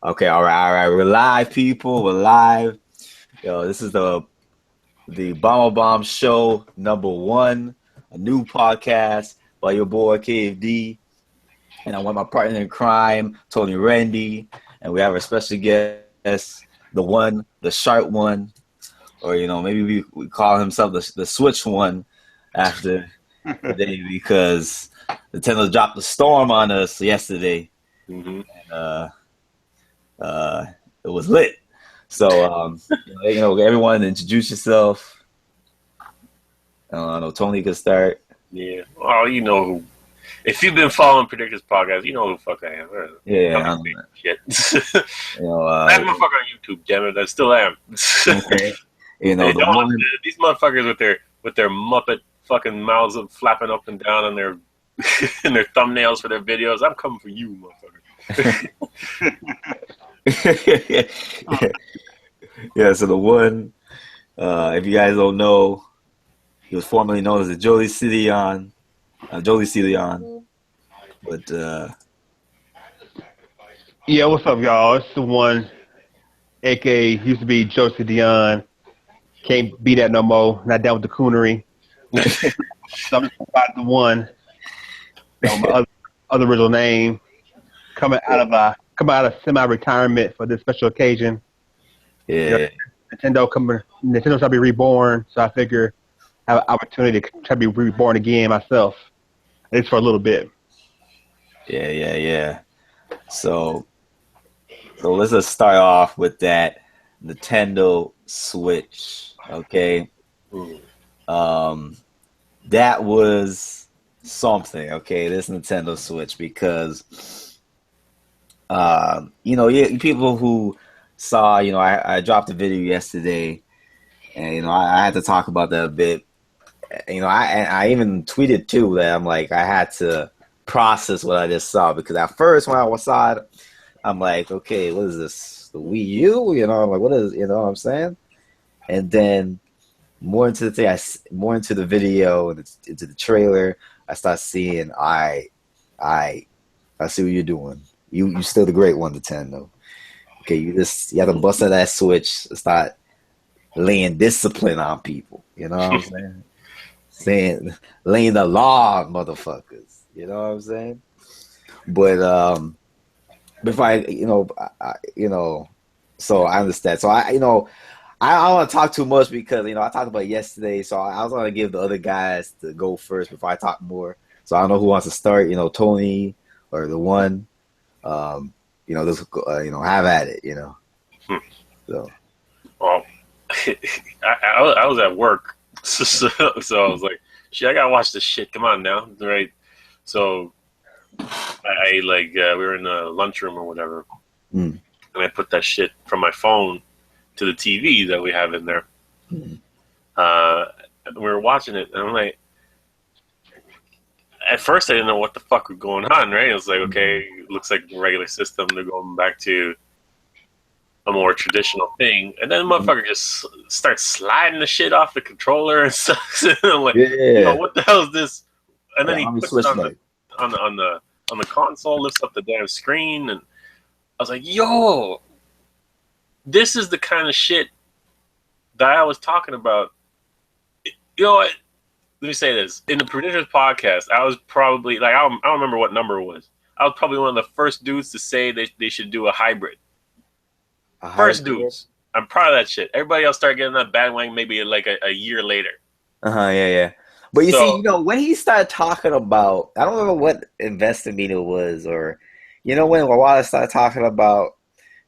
Okay, all right. We're live, people. We're live. Yo, this is the Bomb-omb Show #1, a new podcast by your boy KFD, and I want my partner in crime, Tony Randy, and we have our special guest, the sharp one, or maybe we call himself the Switch one after today because Nintendo dropped the storm on us yesterday. Hmm. Uh, uh, it was lit. So, everyone introduce yourself. I know Tony could start. Yeah. Well, you know who. If you've been following Predictors podcast, you know who the fuck I am. Yeah, Don't I be know saying that. shit. You know, That motherfucker on YouTube, damn it, I still am. okay. They The don't. one. These motherfuckers with their muppet fucking mouths flapping up and down and their and their thumbnails for their videos. I'm coming for you, motherfucker. Yeah, so the one. If you guys don't know, he was formerly known as the Jolie Celion, but Yeah, what's up, y'all? It's the one, aka used to be Josie Dion. Can't be that no more. Not down with the coonery. So I'm just about the one. My other original name. Coming out of semi-retirement for this special occasion. yeah, Nintendo's trying to be reborn, so I figure I have an opportunity to try to be reborn again myself, at least for a little bit. yeah. So let's just start off with that Nintendo Switch. Okay. Mm. That was something, okay, this Nintendo Switch, because people who saw, I dropped a video yesterday, and I had to talk about that a bit. I even tweeted too that I'm like, I had to process what I just saw, because at first when I saw it, I'm like, okay, what is this, the Wii U? I'm like, what is, what I'm saying? And then more into the thing, more into the video and into the trailer, I start seeing, I see what you're doing. You still the great one, Nintendo. Okay, you have to bust out that switch, start laying discipline on people. You know what I'm saying? Laying the law on motherfuckers. You know what I'm saying? But before so I understand. So I don't want to talk too much because I talked about it yesterday, so I was gonna give the other guys to go first before I talk more. So I don't know who wants to start. Tony or the one. Just have at it. So Well, I was at work, so I was like, shit, I gotta watch this shit. Come on now, right? So we were in the lunchroom or whatever, mm, and I put that shit from my phone to the TV that we have in there. mm, We were watching it, and I'm like, at first I didn't know what the fuck was going on, right? It was like, okay, it looks like the regular system. They're going back to a more traditional thing, and then the motherfucker just starts sliding the shit off the controller and stuff. And I'm like, yeah, what the hell is this? And then yeah. he Let me puts it switch on back. the console, lifts up the damn screen, and I was like, yo, this is the kind of shit that I was talking about. You know what? Let me say this. In the Producers podcast, I was probably, like, I don't remember what number it was. I was probably one of the first dudes to say they should do a hybrid. First dudes. I'm proud of that shit. Everybody else started getting that bandwagon maybe like a year later. Yeah. But you see, So, when he started talking about, I don't remember what investor meeting it was, or when Wallace started talking about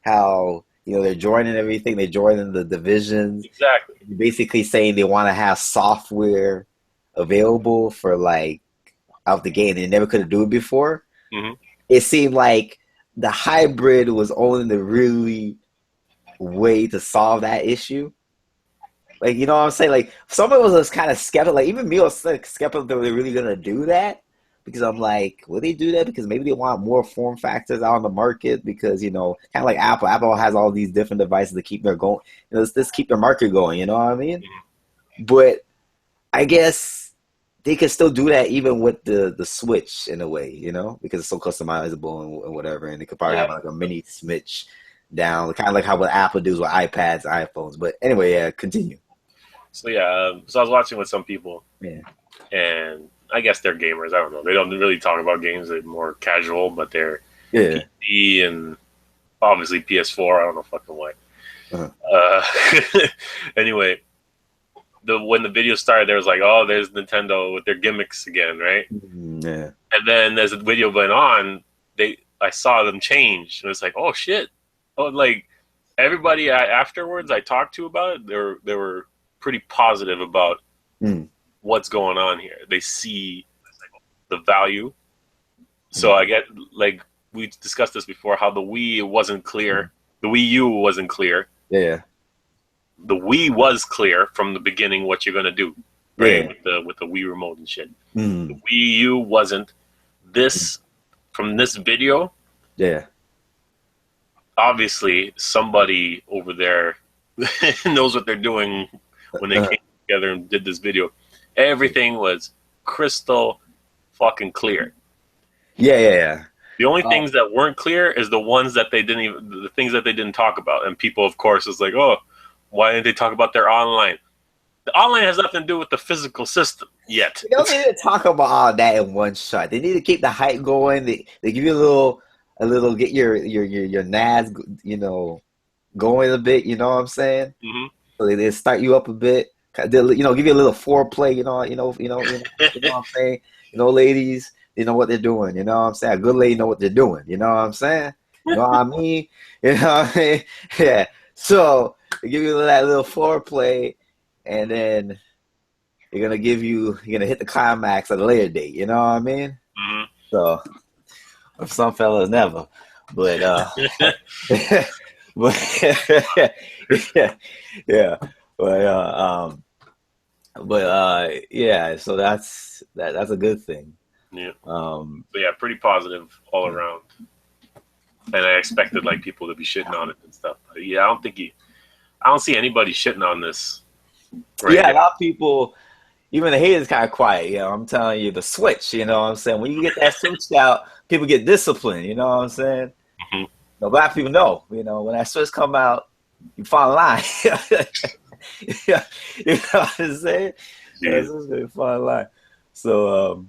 how they're joining everything, they're joining the divisions, exactly. basically saying they want to have software available for like out the gate, and they never could do it before. Mm-hmm. It seemed like the hybrid was only the really way to solve that issue. Like, what I'm saying? Like, someone was just kind of skeptical. Like, even me was like, skeptical that they're really going to do that. Because I'm like, will they do that? Because maybe they want more form factors out on the market. Because, kind of like Apple. Apple has all these different devices to keep their going. Let's keep their market going. You know what I mean? Mm-hmm. But I guess they can still do that even with the Switch in a way, you know, because it's so customizable and whatever. And they could probably have like a mini Switch down, kind of like how what Apple does with iPads, iPhones. But anyway, yeah, continue. So yeah, so I was watching with some people, and I guess they're gamers. I don't know. They don't really talk about games. They're more casual, but they're PC and obviously PS4. I don't know fucking why. Anyway, when the video started, there was like, oh, there's Nintendo with their gimmicks again, right? Yeah. And then as the video went on, I saw them change, and it was like, oh shit. Oh, like everybody afterwards I talked to about it, they were pretty positive about what's going on here. They see the value. So I get, like we discussed this before, how the Wii wasn't clear. The Wii U wasn't clear. Yeah. The Wii was clear from the beginning what you're gonna do, right? With the Wii remote and shit. The Wii U wasn't. This from this video. Yeah. Obviously, somebody over there knows what they're doing when they came together and did this video. Everything was crystal fucking clear. Yeah. The only things that weren't clear is the ones that the things that they didn't talk about. And people, of course, is like, oh, why didn't they talk about their online? The online has nothing to do with the physical system yet. They don't need to talk about all that in one shot. They need to keep the hype going. They give you a little, get your nads, you know, going a bit. You know what I'm saying? Mm-hmm. So they start you up a bit. They'll, you know, give you a little foreplay. You know what I'm saying? You know, ladies, they know what they're doing. You know what I'm saying? A good lady know what they're doing. You know what I'm saying? You know what I mean? You know what I mean? Yeah. So they give you that little foreplay, and then you're gonna hit the climax at a later date. You know what I mean? Mm-hmm. So, some fellas never, but yeah. So that's a good thing. Yeah. So yeah, pretty positive all around. And I expected like people to be shitting on it and stuff. But yeah, I don't see anybody shitting on this. Right now. A lot of people, even the haters, kind of quiet. You know, I'm telling you, the Switch. You know what I'm saying? When you get that Switch out, people get disciplined. You know what I'm saying? Mm-hmm. No, black people know. You know, when that Switch come out, you fall in line. Yeah, you know what I'm saying? Yeah, it's fall in line. So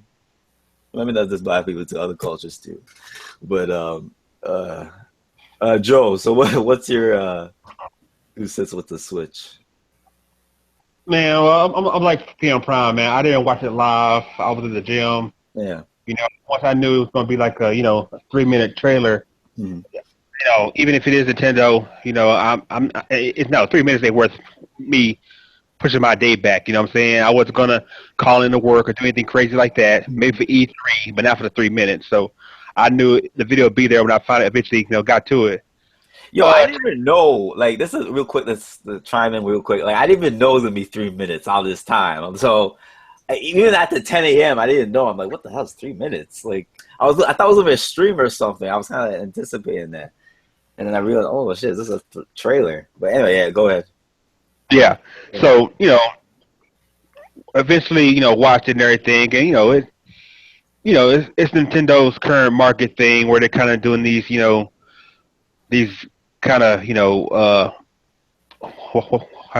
let me not just black people to other cultures too. But Joe, so what's your who sits with the Switch? Man, well, I'm like Cam Prime, man. I didn't watch it live. I was in the gym. Yeah. You know, once I knew it was going to be like a, a 3-minute trailer. You know, even if it is Nintendo, you know, it's no 3 minutes ain't worth me pushing my day back. You know what I'm saying? I wasn't gonna call into work or do anything crazy like that. Maybe for E3, but not for the 3 minutes. So I knew the video would be there when I finally eventually got to it. Yo, I didn't even know. Like, this is real quick. Let's chime in real quick. Like, I didn't even know it was gonna be 3 minutes all this time. So even at the 10 a.m., I didn't know. I'm like, what the hell is 3 minutes? Like, I thought it was gonna be a stream or something. I was kind of anticipating that, and then I realized, oh shit, this is a trailer. But anyway, yeah, go ahead. Yeah. So eventually, watched it and everything, and it's Nintendo's current market thing where they're kind of doing these, these kind of, how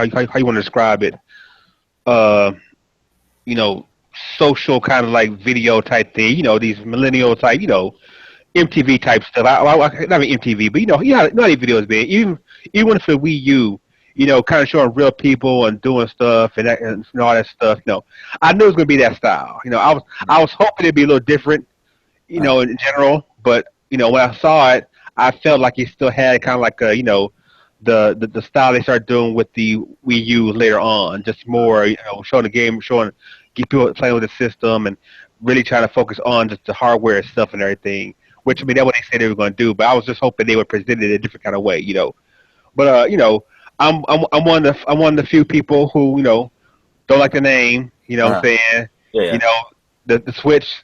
you want to describe it, social kind of like video type thing, these millennial type, MTV type stuff. Not even MTV, but not even videos, man. Even for Wii U, kind of showing real people and doing stuff and all that stuff. I knew it was gonna be that style. I was hoping it'd be a little different, in general. But when I saw it, I felt like it still had kind of like a, the style they started doing with the Wii U later on, just more, showing the game, get people playing with the system, and really trying to focus on just the hardware and stuff and everything. Which, I mean, that's what they said they were going to do, but I was just hoping they would present it in a different kind of way, But I'm one of the few people who don't like the name. You know what I'm saying? Yeah. The Switch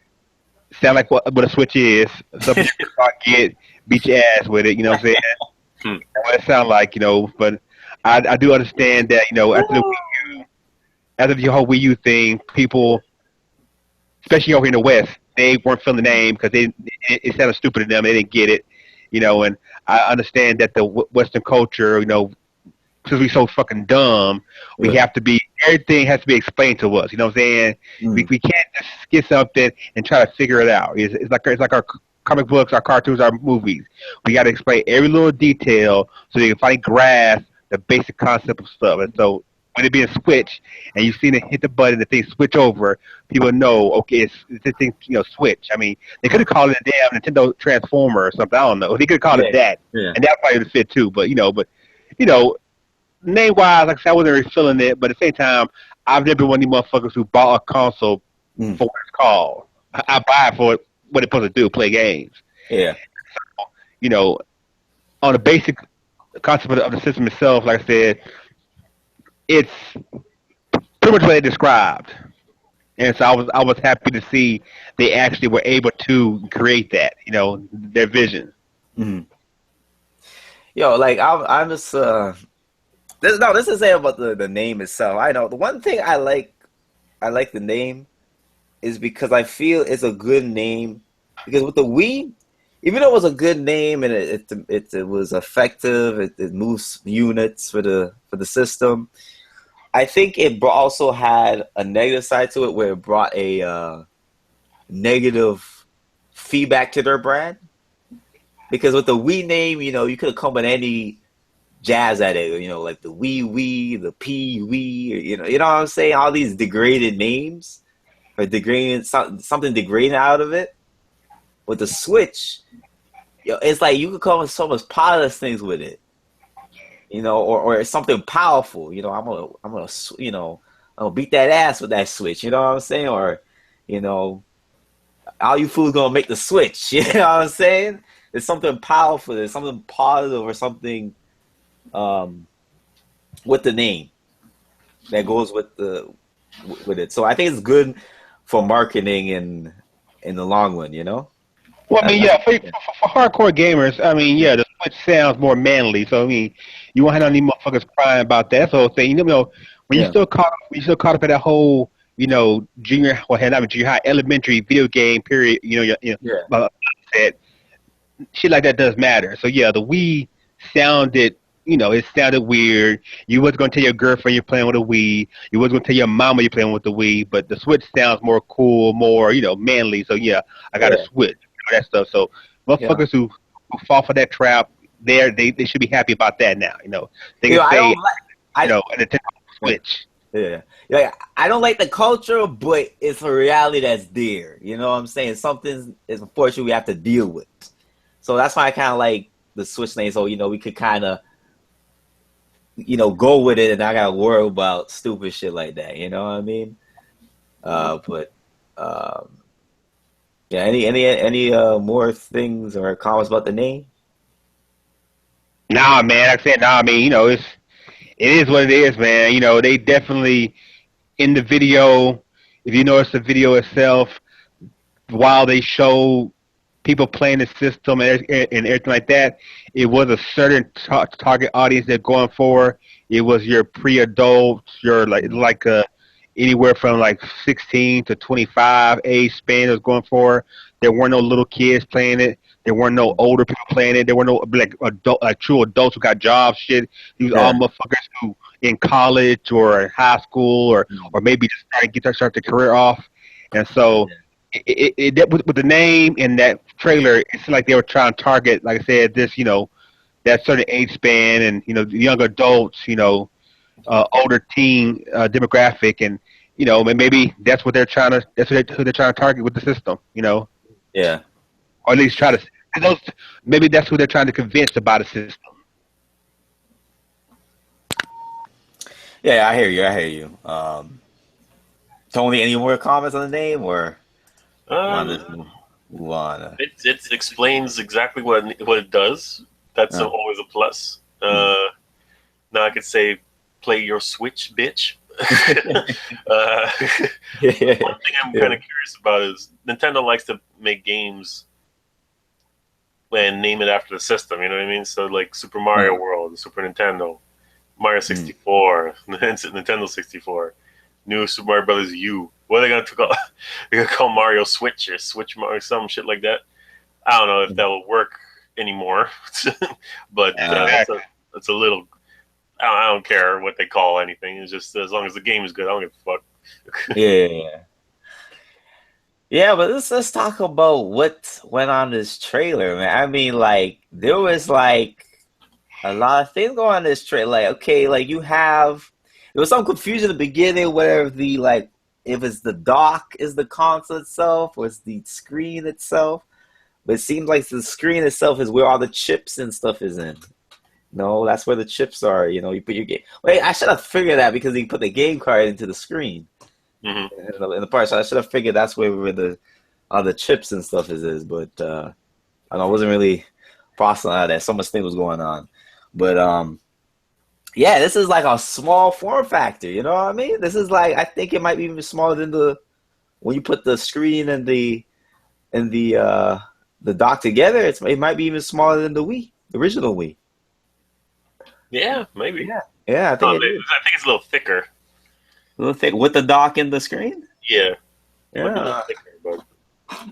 sound like what a Switch is. Some people beat your ass with it. You know what I'm saying? What it sound like, But I do understand that after the whole Wii U thing, people especially over in the West, they weren't feeling the name because it sounded stupid to them. They didn't get it, and I understand that the Western culture, because we're so fucking dumb, we Yeah. have to be, everything has to be explained to us. You know what I'm saying? We can't just get something and try to figure it out. It's like our comic books, our cartoons, our movies. We got to explain every little detail so they can finally grasp the basic concept of stuff. And so when it be a switch and you've seen it hit the button, the thing switch over, people know, okay, it's this thing, switch. I mean, they could have called it a damn Nintendo Transformer or something. I don't know. They could have called it that. Yeah. And that probably would fit too. But, name wise, like I said, I wasn't really feeling it, but at the same time, I've never been one of these motherfuckers who bought a console for what it's called. I buy it for what it's supposed to do, play games. Yeah. So, on the basic concept of the system itself, like I said, it's pretty much what they described. And so I was happy to see they actually were able to create that, their vision. Mm-hmm. Yo, like I'm just this is saying about the name itself. I know the one thing I like the name is because I feel it's a good name. Because with the Wii, even though it was a good name and it was effective, it moves units for the system. I think it also had a negative side to it where it brought a negative feedback to their brand. Because with the Wii name, you could have come with any jazz at it, like the Wii, the Wii, you know what I'm saying? All these degraded names or degrading something degrading out of it. With the Switch, it's like you could come with so much positive things with it, or something powerful. I'm gonna beat that ass with that Switch. You know what I'm saying? Or, all you fools gonna make the Switch. You know what I'm saying? There's something powerful. There's something positive or something with the name that goes with it. So I think it's good for marketing in the long run. Well, I mean, for hardcore gamers, I mean, the Switch sounds more manly. So I mean, you won't have any motherfuckers crying about that whole thing. When you still caught up in that whole, junior, well, not junior high, elementary video game period. That shit like that does matter. So the Wii sounded, it sounded weird. You wasn't gonna tell your girlfriend you're playing with a Wii. You wasn't gonna tell your mama you're playing with the Wii. But the Switch sounds more cool, more manly. So I got a Switch. That stuff. So motherfuckers who fall for that trap, they should be happy about that now. They can say, a Nintendo Switch. Yeah. I don't like the culture, but it's a reality that's there. You know what I'm saying? Something is unfortunate we have to deal with. So that's why I kind of like the Switch name. So we could kind of go with it, and I gotta worry about stupid shit like that. You know what I mean? Yeah. Any more things or comments about the name? Nah, man. Like I said, I mean, it is what it is, man. They definitely in the video. If you notice the video itself, while they show people playing the system and everything like that, it was a certain target audience they're going for. It was your pre-adults, your like anywhere from like 16 to 25 age span was going for. There weren't no little kids playing it. There weren't no older people playing it. There were no true adults who got jobs. Shit, these all motherfuckers who in college or in high school or maybe just trying to start their career off. And so with the name and that trailer, it's like they were trying to target, like I said, this that certain age span and young adults, older teen demographic, and maybe that's what they're trying to. That's who they're trying to target with the system. Yeah. Or at least try to. Maybe that's who they're trying to convince about a system. Yeah, I hear you. Tony, any more comments on the name, or move on? It explains exactly what it does. That's always a plus. Now I could say, play your Switch, bitch. One thing I'm kind of curious about is Nintendo likes to make games and name it after the system. You know what I mean? So like Super Mario World, Super Nintendo, Mario 64, Nintendo 64. New Super Mario Brothers U. What are they gonna call? They're gonna call Mario Switch Mario, some shit like that. I don't know if that will work anymore, but that's a little. I don't care what they call anything. It's just as long as the game is good, I don't give a fuck. Yeah. Yeah, but let's talk about what went on this trailer, man. I mean, like, there was like a lot of things going on in this trailer. Like, okay, like there was some confusion in the beginning, whether if it's the dock is the console itself or it's the screen itself. But it seems like the screen itself is where all the chips and stuff is in. No, that's where the chips are. You know, you put your game. Wait, I should have figured that because you put the game card into the screen. In the part, so I should have figured that's where all the chips and stuff is. But I don't know, I wasn't really processing all that. So much thing was going on. But yeah, this is like a small form factor. You know what I mean? This is like, I think it might be even smaller than when you put the screen and the dock together. It might be even smaller than the Wii, the original Wii. Yeah, maybe. Yeah, I think it's a little thicker. A little thick with the dock and the screen. Yeah. Yeah. Might be a little thicker, but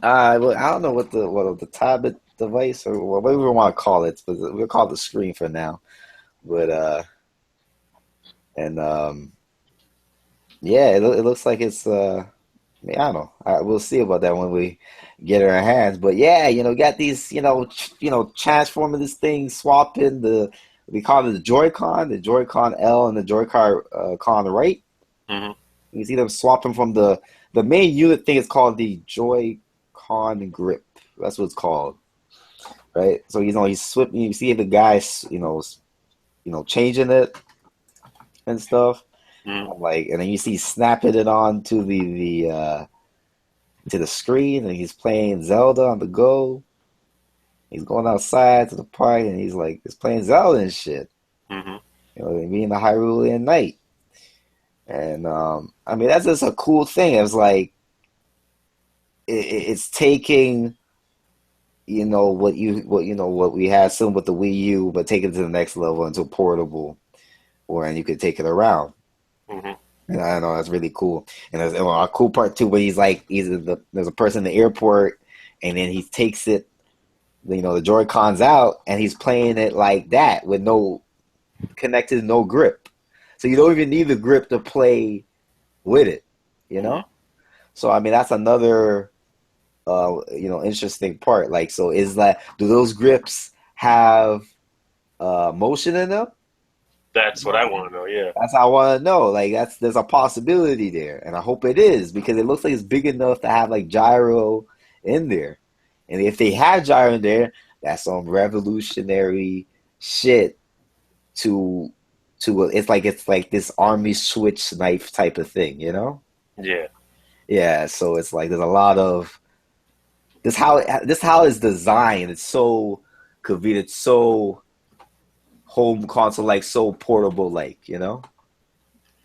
well, I don't know what the tablet device or whatever we want to call it, but we'll call it the screen for now. But yeah, it looks like it's I don't know. We'll see about that when we get it in our hands. But yeah, got these transforming this thing, swapping we call it the Joy-Con L and the Joy-Con right. Mm-hmm. You see them swapping from the main unit thing is called the Joy-Con grip. That's what it's called, right? So he's swapping. You see the guys, changing it and stuff. Mm-hmm. And then you see snapping it on to the screen, and he's playing Zelda on the go. He's going outside to the park, and he's playing Zelda and shit. Mm-hmm. Being the Hyrulean Knight. And I mean, that's just a cool thing. It's like it's taking what we had some with the Wii U, but take it to the next level into portable, and you could take it around. Mm-hmm. And I know that's really cool. And there's a cool part too, where there's a person in the airport, and then he takes it, the Joy-Cons out, and he's playing it like that with no grip. So you don't even need the grip to play with it, So I mean, that's another, interesting part. Like, so do those grips have motion in them? That's what I want to know. Yeah, that's how I want to know. Like, there's a possibility there, and I hope it is, because it looks like it's big enough to have like gyro in there. And if they have gyro in there, that's some revolutionary shit to it's like this army switch knife type of thing, Yeah, so it's like there's a lot of this how it's designed. It's so convenient, so home console like, so portable like, You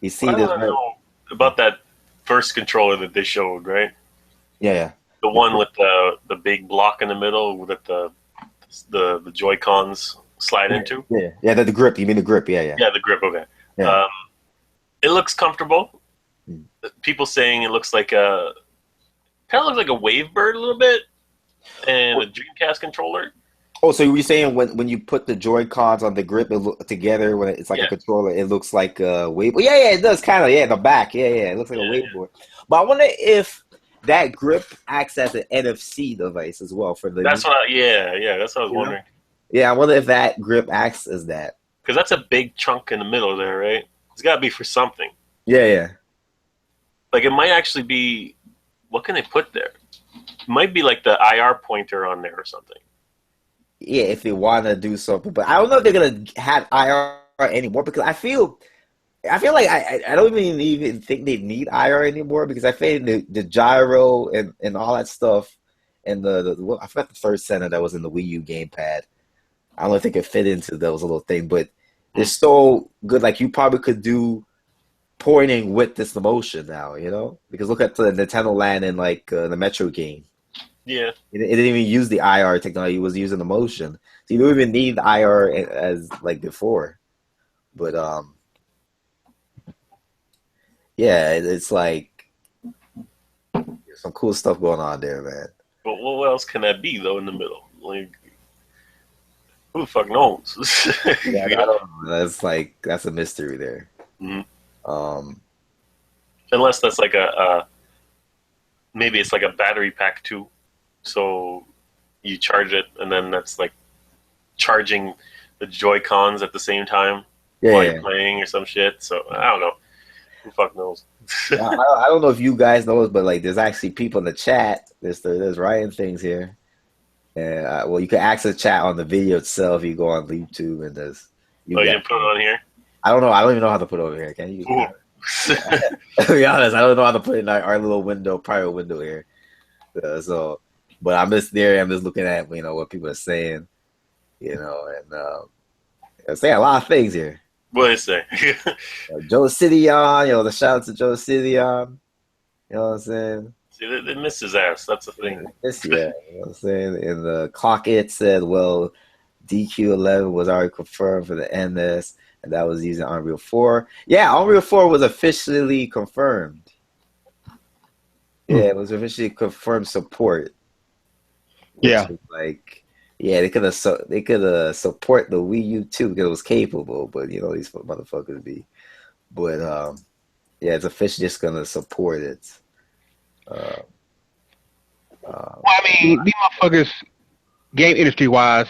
see I this don't know about that first controller that they showed, right? Yeah. The one with the big block in the middle that the Joy-Cons slide into. Yeah, the grip. You mean the grip? Yeah. Yeah, the grip. Okay. Yeah. It looks comfortable. People saying it looks like kind of looks like a Wavebird a little bit, and a Dreamcast controller. Oh, so you're saying when you put the Joy-Cons on the grip together, when it's like a controller, it looks like a wave. Yeah, it does kind of. Yeah, in the back. Yeah, it looks like a waveboard. But I wonder if that grip acts as an NFC device as well for the. That's what. That's what I was wondering. Yeah, I wonder if that grip acts as that. Because that's a big chunk in the middle there, right? It's got to be for something. Yeah. Like, it might actually be. What can they put there? It might be like the IR pointer on there or something. Yeah, if they want to do something, but I don't know if they're gonna have IR anymore, because I feel like I don't even think they need IR anymore, because I feel the gyro and all that stuff, and I forgot the third center that was in the Wii U gamepad. I don't know if they could fit into those little thing, but they're so good. Like, you probably could do pointing with this motion now, because look at the Nintendo Land in like the Metro game. Yeah, it didn't even use the IR technology; it was using the motion. So you don't even need the IR as like before. But yeah, it's like some cool stuff going on there, man. But what else can that be though in the middle? Like, who the fuck knows? Yeah, You I know? don't know. That's a mystery there. Mhm. Um, Unless that's like a maybe it's like a battery pack too. So you charge it, and then that's like charging the Joy Cons at the same time while yeah, you're playing or some shit. So I don't know. Who fuck knows? I don't know if you guys know this, but like, there's actually people in the chat. There's writing things here, and well, you can access chat on the video itself. You go on YouTube, and there's you Oh, you got. didn't put it on here? I don't know. I don't even know how to put it over here. Can you? Ooh. To be honest, I don't know how to put it in our little window, private window here. But I'm just there. I'm just looking at what people are saying, and they're saying a lot of things here. What did it say? Joe Cidion, the shout out to Joe Cidion. You know what I'm saying? See, they missed his ass. That's the thing. This, yeah, you know what I'm saying? In the clock, it said, well, DQ11 was already confirmed for the NS, and that was using Unreal 4. Yeah, Unreal 4 was officially confirmed. Yeah, it was officially confirmed support. Yeah. Like, yeah, they could have support the Wii U too because it was capable, but these motherfuckers be. But yeah, it's officially just gonna support it. Well, I mean, these motherfuckers, game industry wise,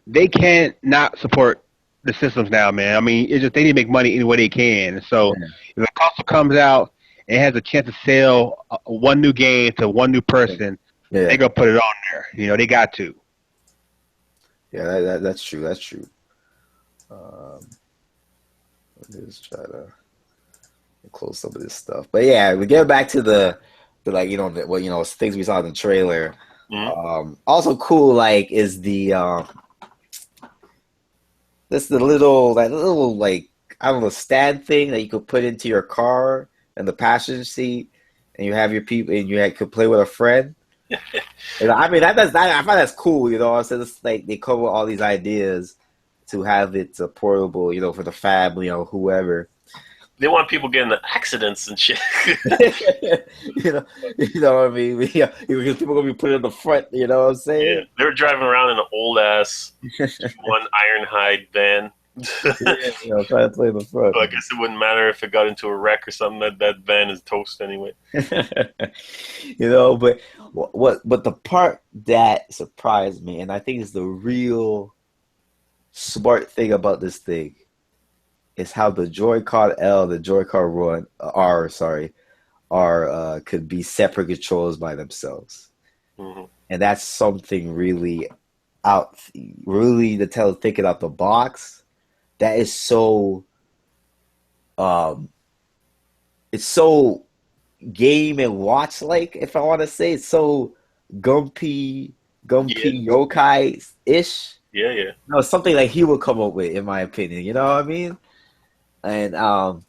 they can't not support the systems now, man. I mean, it's just they need to make money any way they can. So if a console comes out and has a chance to sell one new game to one new person, they're gonna put it on there. They got to. Yeah, that's true. That's true. Let me just try to close some of this stuff. But yeah, we get back to the things we saw in the trailer. Mm-hmm. Also cool, like, is the little like, I don't know, stand thing that you could put into your car in the passenger seat, and you have your people, and you could play with a friend. I mean, I find that's cool. So it's like they come with all these ideas to have it portable, for the family or whoever. They want people getting in accidents and shit. you know what I mean? Yeah, people gonna be put in the front. You know what I'm saying? Yeah, they were driving around in an old ass one Ironhide van. Trying to play in the front. So I guess it wouldn't matter if it got into a wreck or something. That van is toast anyway. But but the part that surprised me, and I think is the real smart thing about this thing, is how the Joy-Con L, the Joy-Con R could be separate controls by themselves. Mm-hmm. And that's something really thinking out the box. That is so it's so game and watch like, if I want to say. It's so Gumpy yokai ish. Yeah. Something like he would come up with, in my opinion. You know what I mean? And for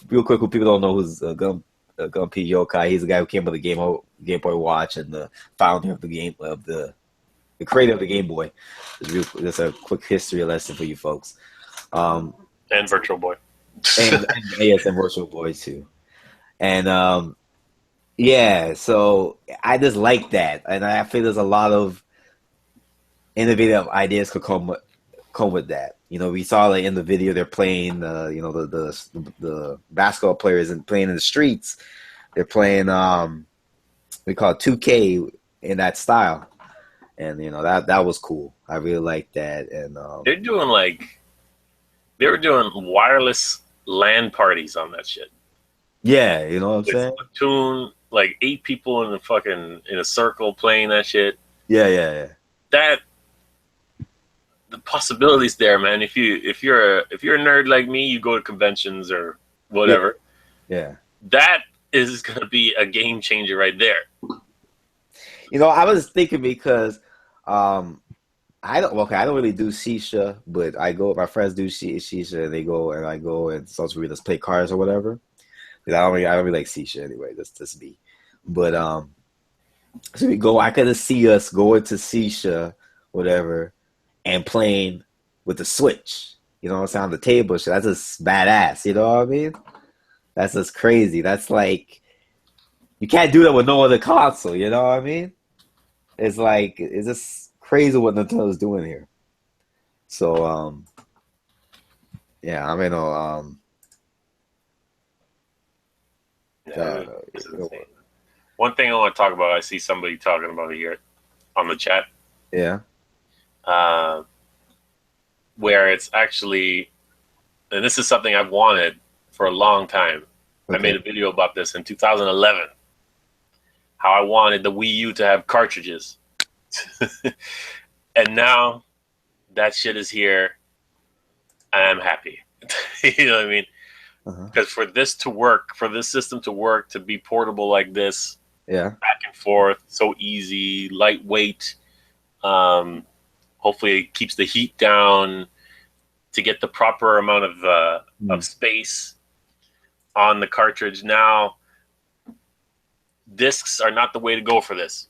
real quick, who people don't know who's Gumpy Yokai, he's the guy who came up with the Game Boy Watch and the founder of the creator of the Game Boy. That's a quick history lesson for you folks. And Virtual Boy. and Virtual Boy too. And yeah, so I just like that, and I feel there's a lot of innovative ideas could come with that. We saw, like, in the video, they're playing, the basketball players and playing in the streets. They're playing, we call it 2K in that style. And, that was cool. I really liked that. And they were doing wireless LAN parties on that shit. Yeah, you know what I'm saying? Splatoon, like 8 people in a circle playing that shit. Yeah. The possibilities there, man. If you're a nerd like me, you go to conventions or whatever. Yeah. That is gonna be a game changer right there. I was thinking because I don't really do shisha, but my friends do shisha, and they go, and I go, and sometimes we just play cards or whatever. I don't really like shisha anyway. That's just me. But so we go. I could see us going to shisha, whatever, and playing with the Switch. You know what I'm saying? On the table. So that's just badass. You know what I mean? That's just crazy. That's like you can't do that with no other console. You know what I mean? It's like it's just crazy what Nintendo's doing here. So yeah, I mean, Yeah, this is insane. One thing I want to talk about, I see somebody talking about it here on the chat. Yeah. Where it's actually, and this is something I've wanted for a long time. Okay. I made a video about this in 2011. How I wanted the Wii U to have cartridges. And now that shit is here. I'm happy. You know what I mean? Because for this to work, for this system to work, to be portable like this, yeah, back and forth, so easy, lightweight. Hopefully, it keeps the heat down to get the proper amount of space on the cartridge. Now, discs are not the way to go for this.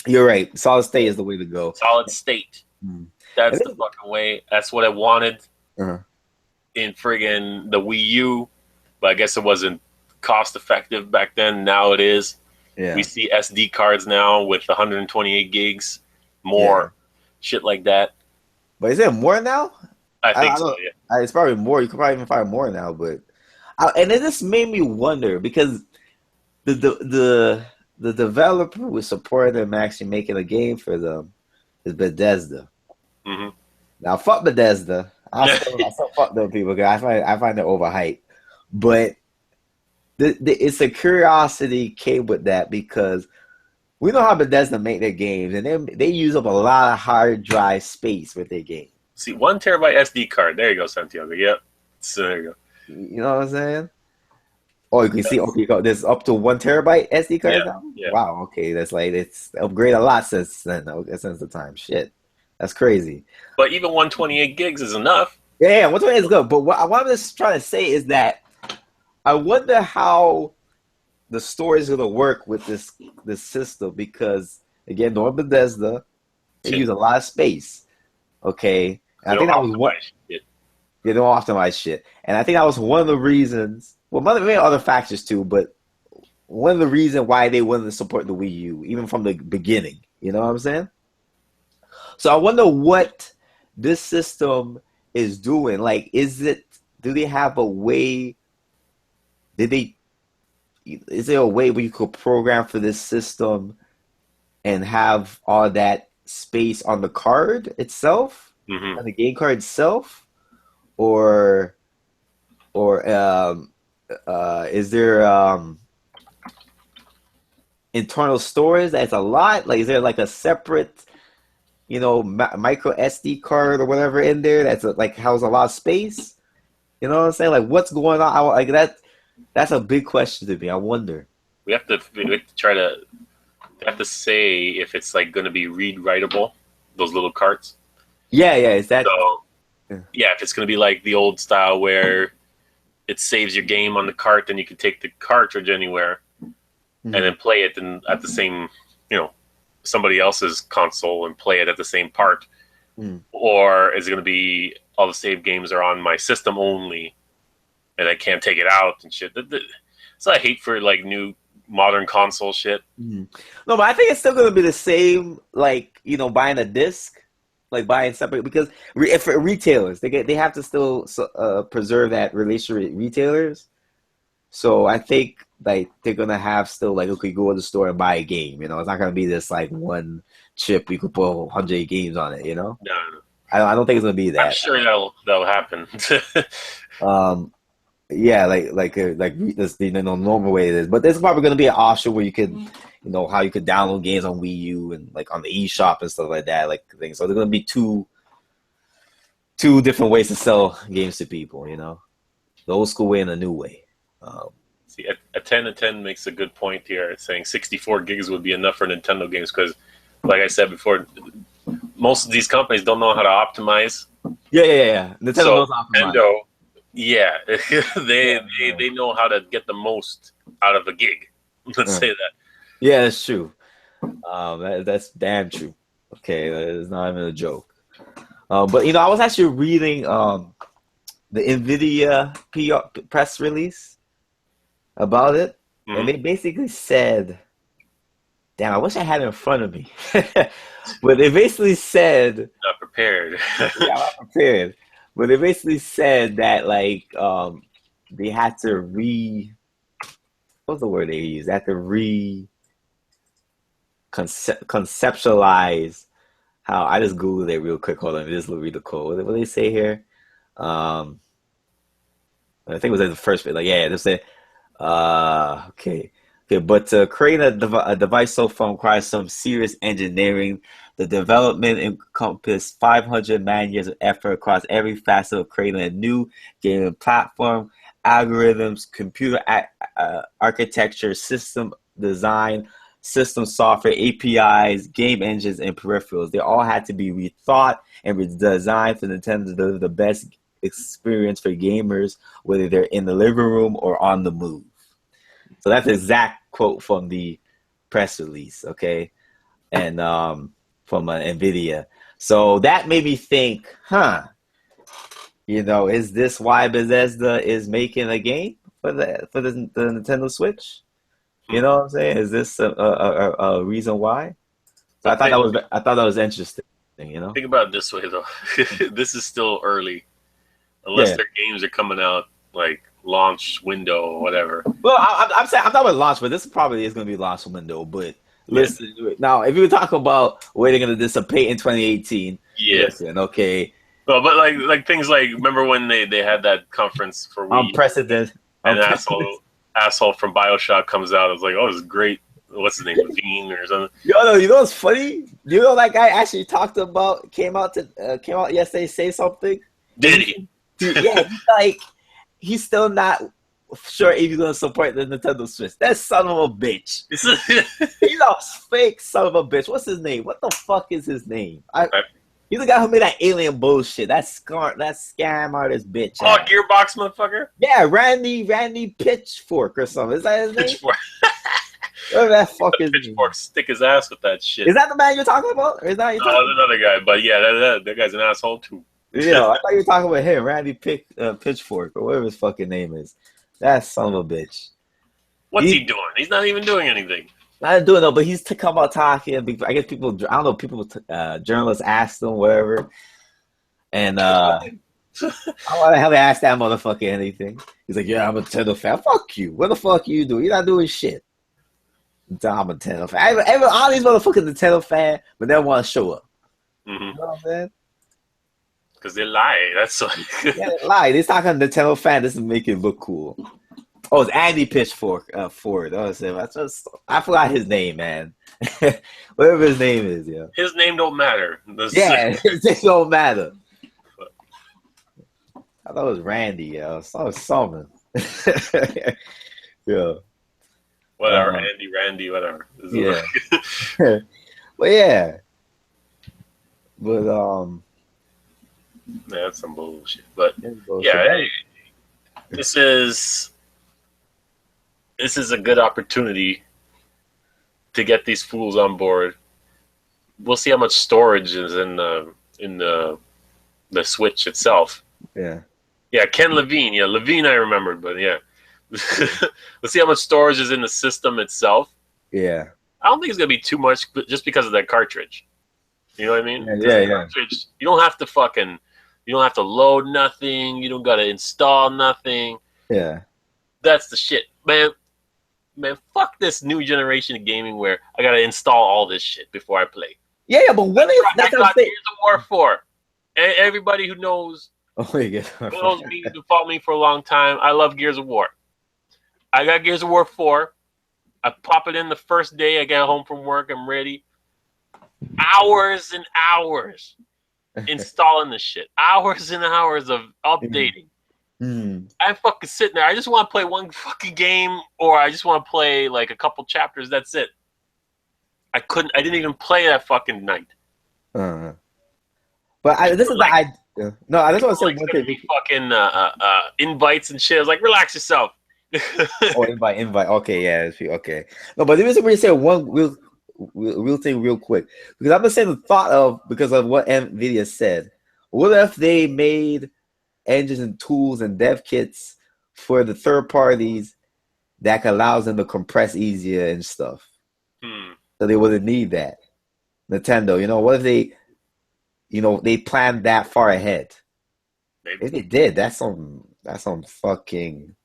You're right. Solid state is the way to go. Solid state. That's the fucking way. That's what I wanted. In friggin' the Wii U, but I guess it wasn't cost effective back then. Now it is. Yeah. We see SD cards now with 128 gigs, more shit like that. But is there more now? I think so. Yeah, it's probably more. You could probably even find more now. But and it just made me wonder because the developer who was supporting them actually making a game for them is Bethesda. Now fuck Bethesda. I still fuck those people because I find it overhyped. But it's a curiosity came with that because we know how Bethesda make their games, and they use up a lot of hard drive space with their game. See, 1 terabyte SD card. There you go, Santiago. Yep. So there you go. You know what I'm saying? Oh, you can see. Okay, there's up to 1 terabyte SD card now. Yeah. Wow. Okay, that's like it's upgraded a lot since then. Since the time. Shit. That's crazy. But even 128 gigs is enough. Yeah, 128 is good. But what I'm just trying to say is that I wonder how the story is going to work with this system because, again, knowing Bethesda, they use a lot of space. Okay? And I think that was what they don't optimize shit. And I think that was one of the reasons, well, maybe other factors too, but one of the reasons why they wanted to support the Wii U, even from the beginning. You know what I'm saying? So I wonder what this system is doing. Like, do they have a way, is there a way where you could program for this system and have all that space on the card itself, on the game card itself? Or is there internal storage that's a lot? Like, is there like a separate micro SD card or whatever in there that's like has a lot of space? You know what I'm saying? Like, what's going on? Like that's a big question to me. I wonder. We have to say if it's like going to be read writable, those little carts. Yeah. Is that? So, if it's going to be like the old style where it saves your game on the cart, then you can take the cartridge anywhere and then play it at the same, somebody else's console and play it at the same part. Or is it going to be all the save games are on my system only and I can't take it out and shit? So I hate for like new modern console shit. No, but I think it's still going to be the same, like, buying a disc, like buying separate, because for retailers, they have to still preserve that relationship with retailers. So I think like they're gonna have still like, okay, go to the store and buy a game. It's not gonna be this like one chip you could put 100 games on it. No. I don't think it's gonna be that. I'm sure that'll happen. Yeah, like this, normal way it is. But there's probably gonna be an option where you could, how you could download games on Wii U and like on the eShop and stuff like that, like things. So there's gonna be two different ways to sell games to people. The old school way and the new way. See, a 10 and 10 makes a good point here. It's saying 64 gigs would be enough for Nintendo games because, like I said before, most of these companies don't know how to optimize. Yeah. Nintendo knows how to optimize. Nintendo, they know how to get the most out of a gig. Let's say that. Yeah, that's true. That's damn true. Okay, it's not even a joke. But I was actually reading the NVIDIA press release about it, Mhm. and they basically said, "Damn, I wish I had it in front of me." But they basically said, Not prepared. "Yeah, I'm not prepared." But they basically said that like they had to what's the word they use? They had to conceptualize how I just googled it real quick. Hold on, just read the code. What do they say here? Um, I think it was in the first bit. Like, yeah, they say, okay, okay, but to create a device so far requires some serious engineering. The development encompassed 500 man years of effort across every facet of creating a new gaming platform, algorithms, computer architecture, system design, system software, APIs, game engines, and peripherals. They all had to be rethought and redesigned for Nintendo to deliver the best experience for gamers, whether they're in the living room or on the move. So that's the exact quote from the press release, okay? And from NVIDIA. So that made me think, is this why Bethesda is making a game for the Nintendo Switch? You know what I'm saying? Is this a reason why? So I thought that was interesting. Think about it this way though. This is still early, unless Yeah. their games are coming out like launch window or whatever. Well, I'm saying I'm talking about launch, but this probably is going to be launch window. But listen, now if you talk about where they're going to dissipate in 2018, listen, okay. Well, but like things like, remember when they had that conference for Wii, Unprecedented. and asshole from BioShock comes out. It's like, oh, this is great. What's his name, Levine or something? You know what's funny? You know that guy actually talked about came out yesterday say something. Did he? Yeah, he's still not sure if he's gonna support the Nintendo Switch. That son of a bitch. He's a fake son of a bitch. What's his name? What the fuck is his name? He's the guy who made that alien bullshit. That scam artist bitch. Oh, Gearbox motherfucker. Yeah, Randy Pitchfork or something. Is that his name? Pitchfork. Whatever that fuck is. Pitchfork stick his ass with that shit. Is that the man you're talking about? Or is that another guy? But yeah, that guy's an asshole too. Yeah, I thought you were talking about him, Randy Pitchfork, or whatever his fucking name is. That son of a bitch. What's he doing? He's not even doing anything. Not doing no, but he's come about talking. I guess people, I don't know, journalists asked him, whatever. And why the hell they asked that motherfucker anything? He's like, yeah, I'm a Nintendo fan. Fuck you. What the fuck you do? You're not doing shit. I'm a Nintendo fan. All these motherfuckers Nintendo fan, but they don't want to show up. Mm-hmm. You know what I'm saying? Because they lie. That's like yeah, they lie. They're talking Nintendo fan. This is make it look cool. Oh, it's Andy Pitchfork Ford. I forgot his name, man. Whatever his name is, yeah. His name don't matter. His name don't matter. I thought it was Randy, yo. I thought it was something. Yeah. Whatever, Randy, whatever. Yeah. But yeah. But that's some bullshit. But bullshit. Yeah, this is a good opportunity to get these fools on board. We'll see how much storage is in the Switch itself. Yeah. Yeah, Ken Levine. Yeah, Levine I remembered, but yeah. We'll see how much storage is in the system itself. Yeah. I don't think it's gonna be too much, just because of that cartridge. You know what I mean? Yeah. Cartridge, you don't have to load nothing. You don't gotta install nothing. Yeah. That's the shit, man. Man, fuck this new generation of gaming where I gotta install all this shit before I play. Yeah, but what is that's what I got Gears of War 4. Everybody who knows, who knows me, who followed me for a long time, I love Gears of War. I got Gears of War 4. I pop it in the first day I get home from work. I'm ready. Hours and hours installing this shit. Hours and hours of updating. I'm fucking sitting there. I just want to play one fucking game, or I just want to play like a couple chapters. That's it. I didn't even play that fucking night. But this is like, no, I just want to say one thing. Fucking invites and shit. I was like, relax yourself. Oh, invite. Okay, yeah, okay. No, but the reason we say one real thing real quick, because I've been saying the thought of, because of what NVIDIA said, what if they made engines and tools and dev kits for the third parties that allows them to compress easier and stuff. So they wouldn't need that. Nintendo, what if they, they planned that far ahead? Maybe. If they did, that's some fucking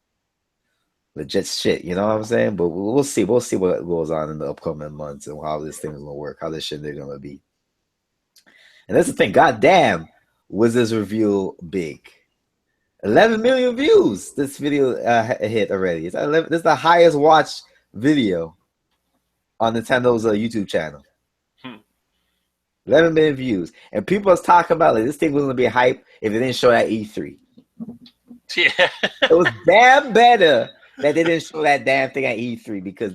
legit shit. You know what I'm saying? But we'll see. We'll see what goes on in the upcoming months and how this thing is gonna work, how this shit they're gonna be. And that's the thing. Goddamn, was this review big? 11 million views. This video hit already. It's 11. This is the highest watched video on Nintendo's YouTube channel. 11 million views. And people was talking about this thing was gonna be hype if it didn't show at E3. Yeah. It was damn better that they didn't show that damn thing at E3 because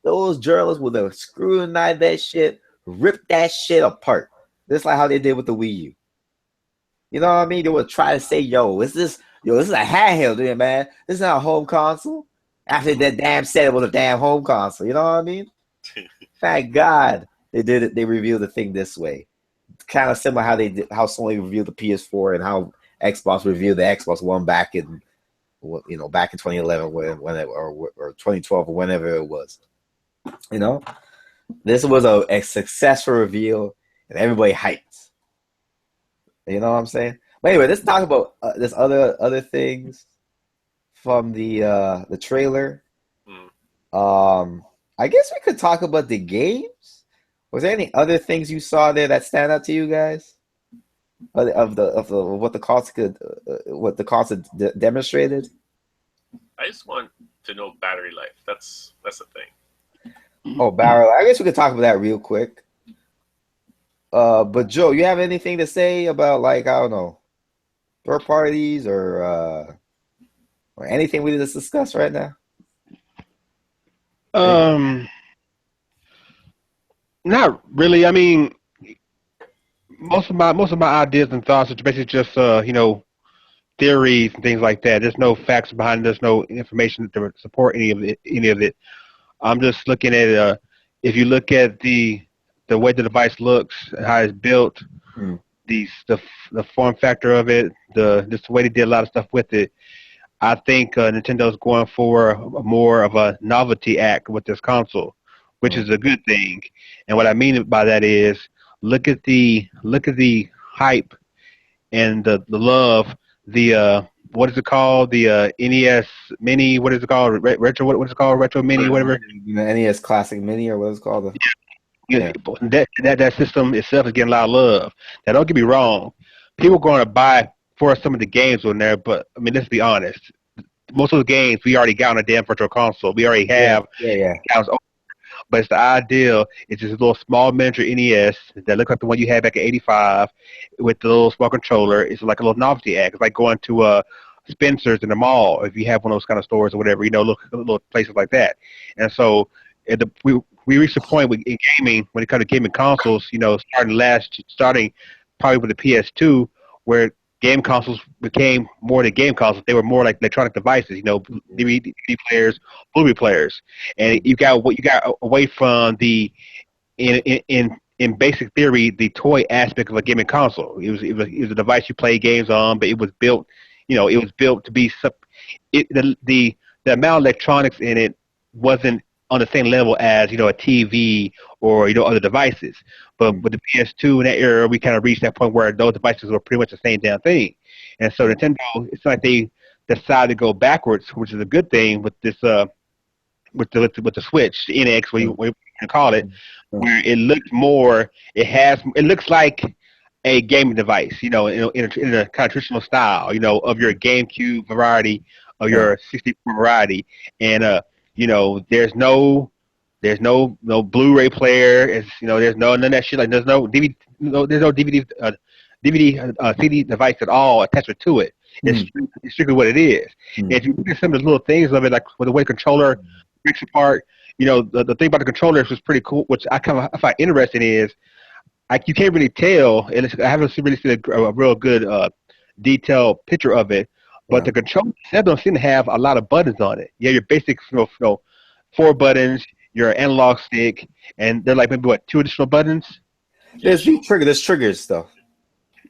those journalists would have scrutinized that shit, ripped that shit apart. Just like how they did with the Wii U. You know what I mean? They would try to say, this is a handheld, man. This is not a home console. After that damn said it was a damn home console. You know what I mean? Thank God they did it. They revealed the thing this way. Kind of similar how Sony revealed the PS4 and how Xbox revealed the Xbox One back in 2011 or 2012 or whenever it was. This was a successful reveal and everybody hyped. You know what I'm saying? But anyway, let's talk about this other things from the trailer. I guess we could talk about the games. Was there any other things you saw there that stand out to you guys? Of what the console demonstrated? I just want to know battery life. That's the thing. Oh, battery life. I guess we could talk about that real quick. But Joe, you have anything to say about I don't know, third parties or anything we just discussed right now? Not really. I mean, most of my ideas and thoughts are basically just theories and things like that. There's no facts behind it. There's no information to support any of it. I'm just looking at if you look at the way the device looks, how it's built, the form factor of it, just the way they did a lot of stuff with it. I think Nintendo's going for more of a novelty act with this console, which is a good thing. And what I mean by that is look at the hype and the love. The what is it called? The NES Mini. What is it called? Retro. What is it called? Retro Mini. Whatever. The NES Classic Mini or what is it called? Yeah. That system itself is getting a lot of love. Now, don't get me wrong. People are going to buy for some of the games on there, but I mean, let's be honest. Most of the games we already got on a damn virtual console. We already have. Yeah. But it's the ideal. It's just a little small miniature NES that looks like the one you had back in '85 with the little small controller. It's like a little novelty act. It's like going to Spencer's in the mall if you have one of those kind of stores or whatever. Little places like that. And so we reached a point in gaming when it comes to gaming consoles. Starting probably with the PS2, where game consoles became more than game consoles. They were more like electronic devices, DVD players, Blu-ray players, and you got away from the in basic theory the toy aspect of a gaming console. It was a device you play games on, but it was built, it was built to be the amount of electronics in it wasn't on the same level as a TV or other devices. But with the PS2 in that era, we kind of reached that point where those devices were pretty much the same damn thing. And so Nintendo, it's like they decided to go backwards, which is a good thing with this with the Switch, the NX, what you can call it, where it looks like a gaming device, in a kind of traditional style, of your GameCube variety, of your 64 variety, and there's no Blu-ray player. There's none of that shit. Like there's no DVD, CD device at all attached to it. It's strictly what it is. And if you look at some of the little things of it, like with the way the controller breaks apart, the thing about the controllers was pretty cool, which I find interesting is, you can't really tell. And I haven't really seen a real good detailed picture of it. But the controller don't seem to have a lot of buttons on it. Yeah, your basic, 4 buttons, your analog stick, and they're like maybe 2 additional buttons. There's triggers stuff.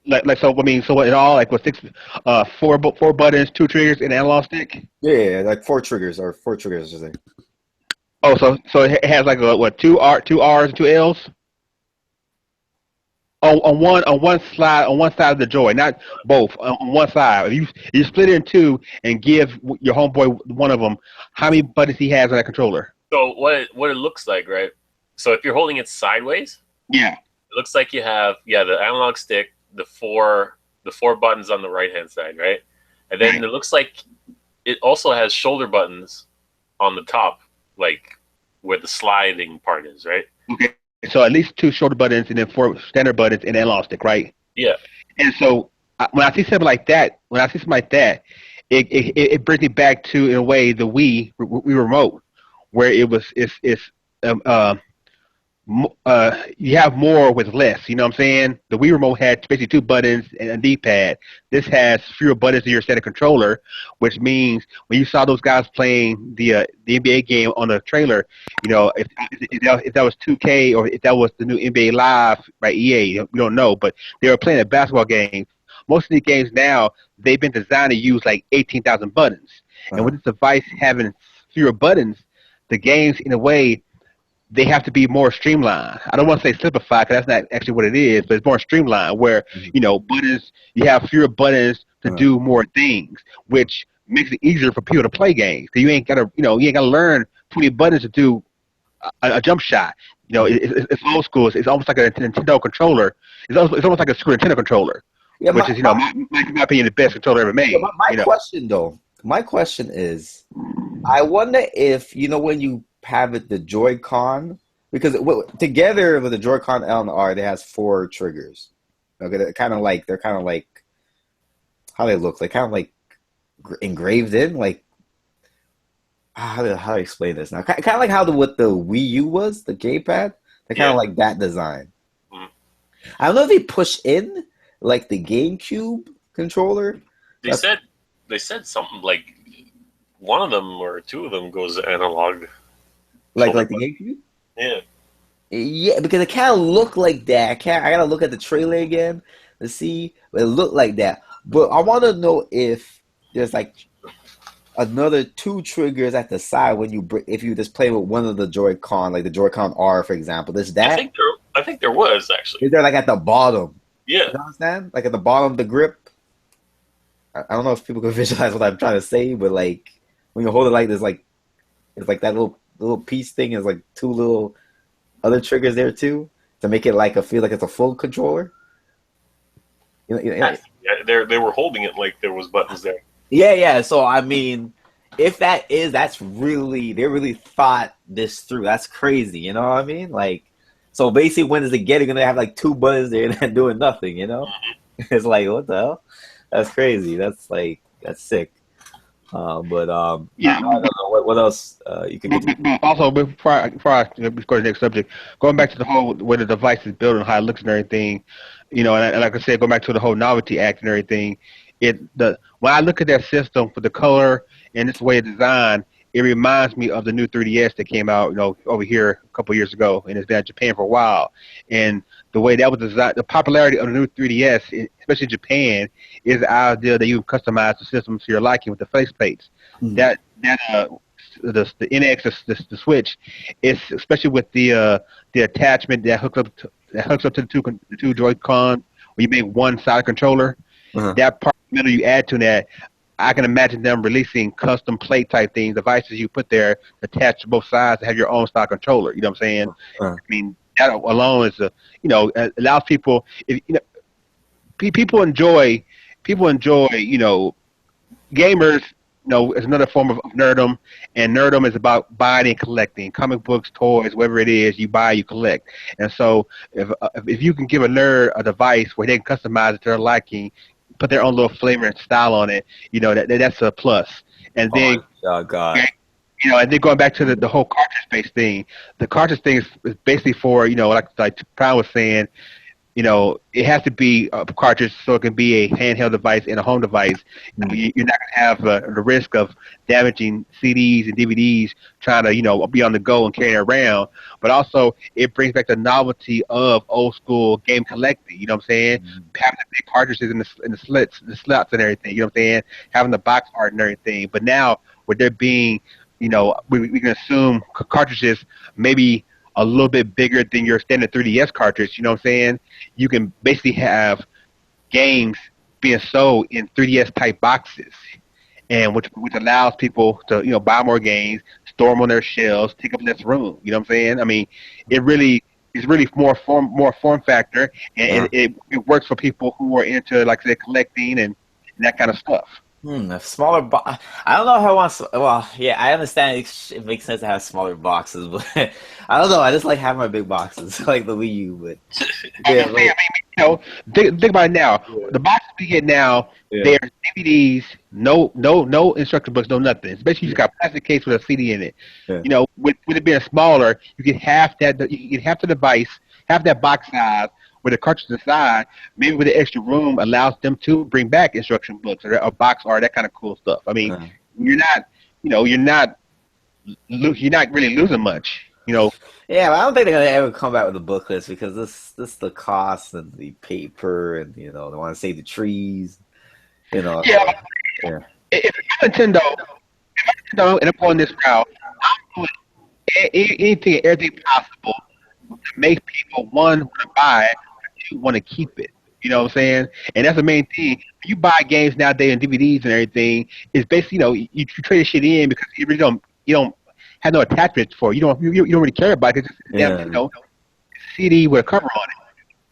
So I mean, so what in all, like what four buttons, two triggers, and an analog stick. Yeah, like four triggers or four triggers, I should say. Oh, so it has like two R's and two L's on one side of the joy, not both on one side. If you split it in two and give your homeboy one of them, how many buttons he has on that controller? So what it looks like, right? So if you're holding it sideways, Yeah. it looks like you have the analog stick, the four buttons on the right hand side, right? And then Right. it looks like it also has shoulder buttons on the top, like where the sliding part is, right? Okay. So at least two shoulder buttons and then four standard buttons and analog stick, right? Yeah. And so when I see something like that, it brings me back to, in a way, the Wii remote, where you have more with less. You know what I'm saying? The Wii remote had basically two buttons and a D-pad. This has fewer buttons than your standard controller, which means when you saw those guys playing the NBA game on the trailer, you know, if that was 2K or if that was the new NBA Live by EA, we don't know, but they were playing a basketball game. Most of these games now, they've been designed to use like 18,000 buttons. And with this device having fewer buttons, the games, in a way, they have to be more streamlined. I don't want to say simplified because that's not actually what it is, but it's more streamlined where, buttons, you have fewer buttons to do more things, which makes it easier for people to play games. Because you ain't got to learn 20 buttons to do a jump shot. You know, it's old school. It's almost like a Nintendo controller. It's almost like a Super Nintendo controller, which is, in my opinion, the best controller ever made. My question is, I wonder if, when you have it, the Joy-Con, because together with the Joy-Con L and R, it has four triggers. Okay, they're kind of like how they look. They kind of like engraved in, like how do I explain this now? Kind of like how what the Wii U was, the gamepad. They're kind of like that design. I don't know if they push in like the GameCube controller. They said something like one of them or two of them goes analog. Like the GameCube? Yeah. Yeah, because it kind of looked like that. I gotta look at the trailer again to see, but it looked like that. But I want to know if there's like another two triggers at the side if you just play with one of the Joy-Con, like the Joy-Con R, for example. There's that. I think there was actually. Is there like at the bottom? Yeah. You understand? Like at the bottom of the grip. I don't know if people can visualize what I'm trying to say, but like when you hold it like this, like it's like that little piece thing is like two little other triggers there too to make it like feel like it's a full controller. Yeah, they were holding it like there was buttons there. Yeah. So I mean, if they really thought this through. That's crazy. You know what I mean? Like, so basically, when does it get? You're gonna have like two buttons there and doing nothing. You know? It's like, what the hell? That's crazy. That's sick. I don't know what else you can do. Also, before I go to the next subject, going back to the whole where the device is built and how it looks and everything, and like I said, going back to the whole Novelty Act and everything, when I look at that system for the color and its way of design, it reminds me of the new 3DS that came out, over here a couple of years ago, and it's been in Japan for a while. And the way that was designed, the popularity of the new 3DS, especially in Japan, is the idea that you can customize the system to your liking with the faceplates. The NX, the Switch, is especially with the attachment that hooks up to the two Joy-Con, where you make one side controller. That part of the middle you add to that. I can imagine them releasing custom plate type things, devices you put there attached to both sides to have your own style controller. You know what I'm saying? I mean, that alone is allows people. People enjoy. Gamers. Is another form of nerdom, and nerdom is about buying and collecting comic books, toys, whatever it is you buy, you collect. And so, if you can give a nerd a device where they can customize it to their liking, put their own little flavor and style on it, that's a plus. And then, and then going back to the whole cartridge-based thing, the cartridge thing is basically for, like Crown was saying, it has to be a cartridge so it can be a handheld device and a home device. You're not going to have the risk of damaging CDs and DVDs trying to, be on the go and carry it around. But also, it brings back the novelty of old school game collecting. You know what I'm saying? Having the big cartridges in the slots and everything. You know what I'm saying? Having the box art and everything. But now, with there being, we can assume cartridges maybe a little bit bigger than your standard 3DS cartridge, you know what I'm saying? You can basically have games being sold in 3DS type boxes, and which allows people to buy more games, store them on their shelves, take up less room. You know what I'm saying? I mean, it's really more form factor, and it works for people who are into, like I said, collecting and that kind of stuff. A smaller box. I don't know how I want. Well, yeah, I understand it makes sense to have smaller boxes, but I don't know. I just like having my big boxes, like the Wii U. But think about it now. Yeah. The boxes we get now, there's DVDs, no instruction books, no nothing. Especially you got a plastic case with a CD in it. Yeah. With it being smaller, you can have that. You can have the device, have that box size, with a cartridge inside, maybe with the extra room allows them to bring back instruction books or a box art, that kind of cool stuff. I mean, you're not really losing much. Yeah, but I don't think they're gonna ever come back with the booklets because this the cost and the paper and they want to save the trees. Yeah. If Nintendo and I'm going this route, I'm doing anything and everything possible to make people want to buy it, two want to keep it. You know what I'm saying? And that's the main thing. When you buy games nowadays and DVDs and everything, it's basically you trade shit in because you really don't have no attachments for it. You don't really care about it. It's just CD with a cover on it.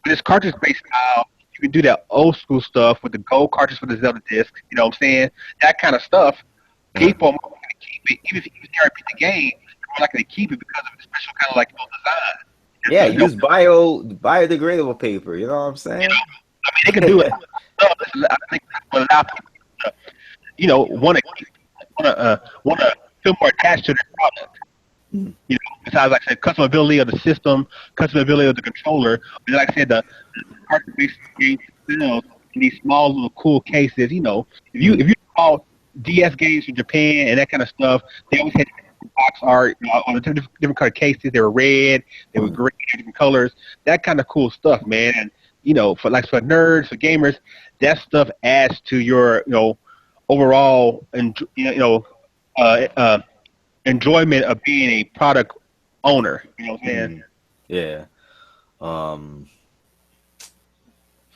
But this cartridge based style, you can do that old school stuff with the gold cartridge for the Zelda disc. You know what I'm saying? That kind of stuff. People are more likely to keep it, even if you never beat the game. They're more likely to keep it because of the special kind of like design. Yeah, use biodegradable paper. You know what I'm saying? I mean, they can do it. I think will allow people to, want to feel more attached to their product. Besides, like I said, customability of the system, customability of the controller. But like I said, the cartridge-based games themselves in these small little cool cases. If you call DS games from Japan and that kind of stuff, they always had box art on the different color cases. They were red, they were green, different colors. That kind of cool stuff, man. And for nerds, for gamers, that stuff adds to your overall enjoyment of being a product owner. You know what I'm saying? Yeah.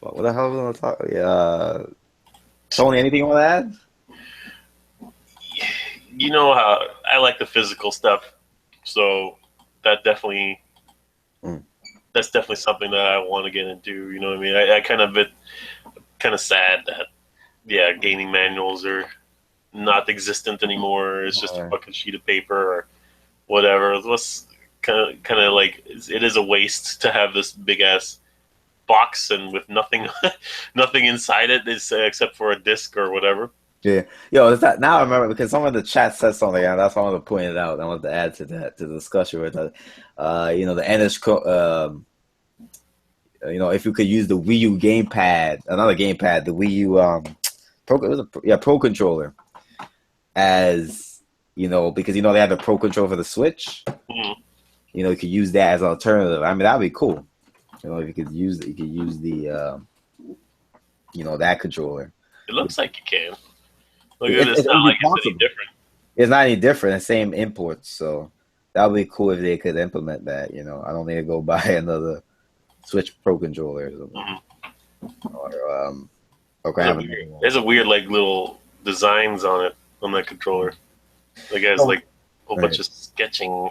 What the hell was I talk? Yeah. Tony, anything you want to add? You know how I like the physical stuff, so that's definitely something that I want to get into. You know what I mean? I kind of sad that gaming manuals are not existent anymore. It's just a fucking sheet of paper or whatever. It's kind of like it is a waste to have this big ass box and with nothing inside it except for a disc or whatever. Yeah, now I remember because someone in the chat said something, and that's why I wanted to point it out. I wanted to add to that to the discussion with that. The NS, if you could use the Wii U gamepad, another gamepad, the Wii U Pro controller, as because they have a Pro controller for the Switch. Mm-hmm. You could use that as an alternative. I mean, that'd be cool. If you could use the that controller. It looks like you can. It's not like it's any different. It's not any different. The same imports, so that would be cool if they could implement that. I don't need to go buy another Switch Pro controller or something. Mm-hmm. Or there's a weird like little designs on that controller. Like it has like a whole bunch of sketching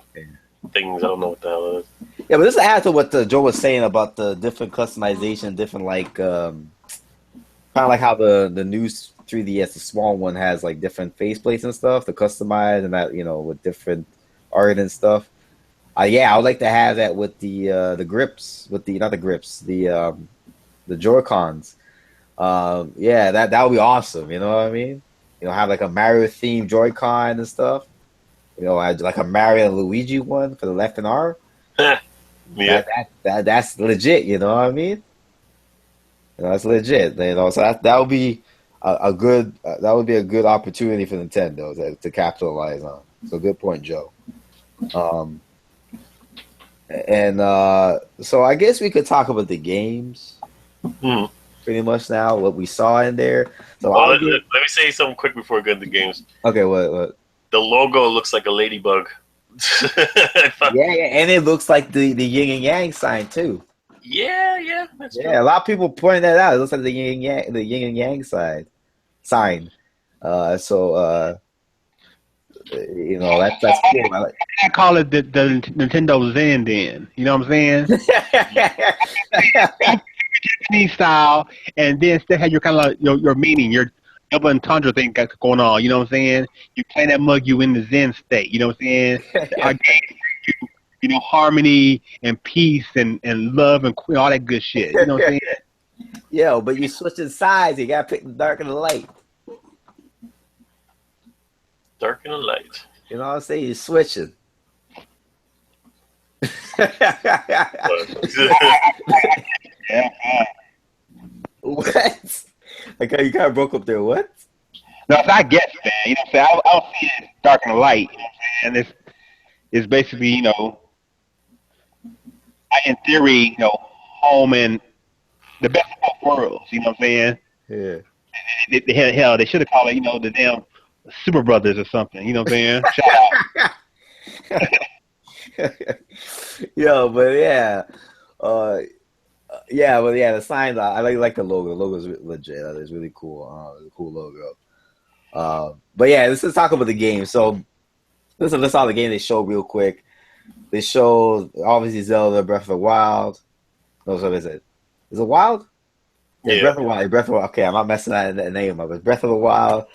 things. I don't know what the hell it is. Yeah, but this adds to what Joe was saying about the different customization, different like kind of like how the new 3DS, the small one, has like different faceplates and stuff to customize, and that with different art and stuff. I would like to have that with the grips, with the not the grips, the Joy-Cons. That would be awesome. You know what I mean? Have like a Mario themed Joy-Con and stuff. Like a Mario and Luigi one for the left and R. Yeah, that's legit. You know what I mean? You know, that's legit. You know, so that would be a good that would be a good opportunity for Nintendo to capitalize on. So good point, Joe. Um, and so I guess we could talk about the games pretty much now. What we saw in there. So well, let me say something quick before we get into games. Okay, what? The logo looks like a ladybug. Yeah, and it looks like the yin and yang sign too. Yeah, that's true. A lot of people pointing that out. It looks like the yin and yang sign. You know, that's cool. I call it the Nintendo Zen. Then you know what I'm saying? Japanese style, and then still have your kind of your meaning, your double entendre thing that's going on. You know what I'm saying? You play that mug, you in the Zen state. You know what I'm saying? I gave you know, harmony and peace and love and all that good shit. You know what I'm saying? Yo, but you switching sides. You gotta pick the dark and the light. Dark and the light. You know what I'm saying? You're switching. What? Okay, you kind of broke up there. What? No, so I guess, man. You know what I'm saying? I don't see it dark and the light. You know what I'm saying? It's basically, you know, in theory, you know, home and the best of both worlds. You know what I'm saying? Yeah. Hell, they should have called it, you know, the damn Super Brothers or something. You know what I'm saying? Shout out. Yo, but yeah. The signs. I like the logo. The logo is legit. It's really cool. It's a cool logo. But yeah, let's just talk about the game. So, let's saw the game they showed real quick. They showed obviously Zelda Breath of the Wild. No, what is it? Is it Wild? Yeah, Breath of the Wild. Breath of the Wild. Okay, I'm not messing that name up. It's Breath of the Wild.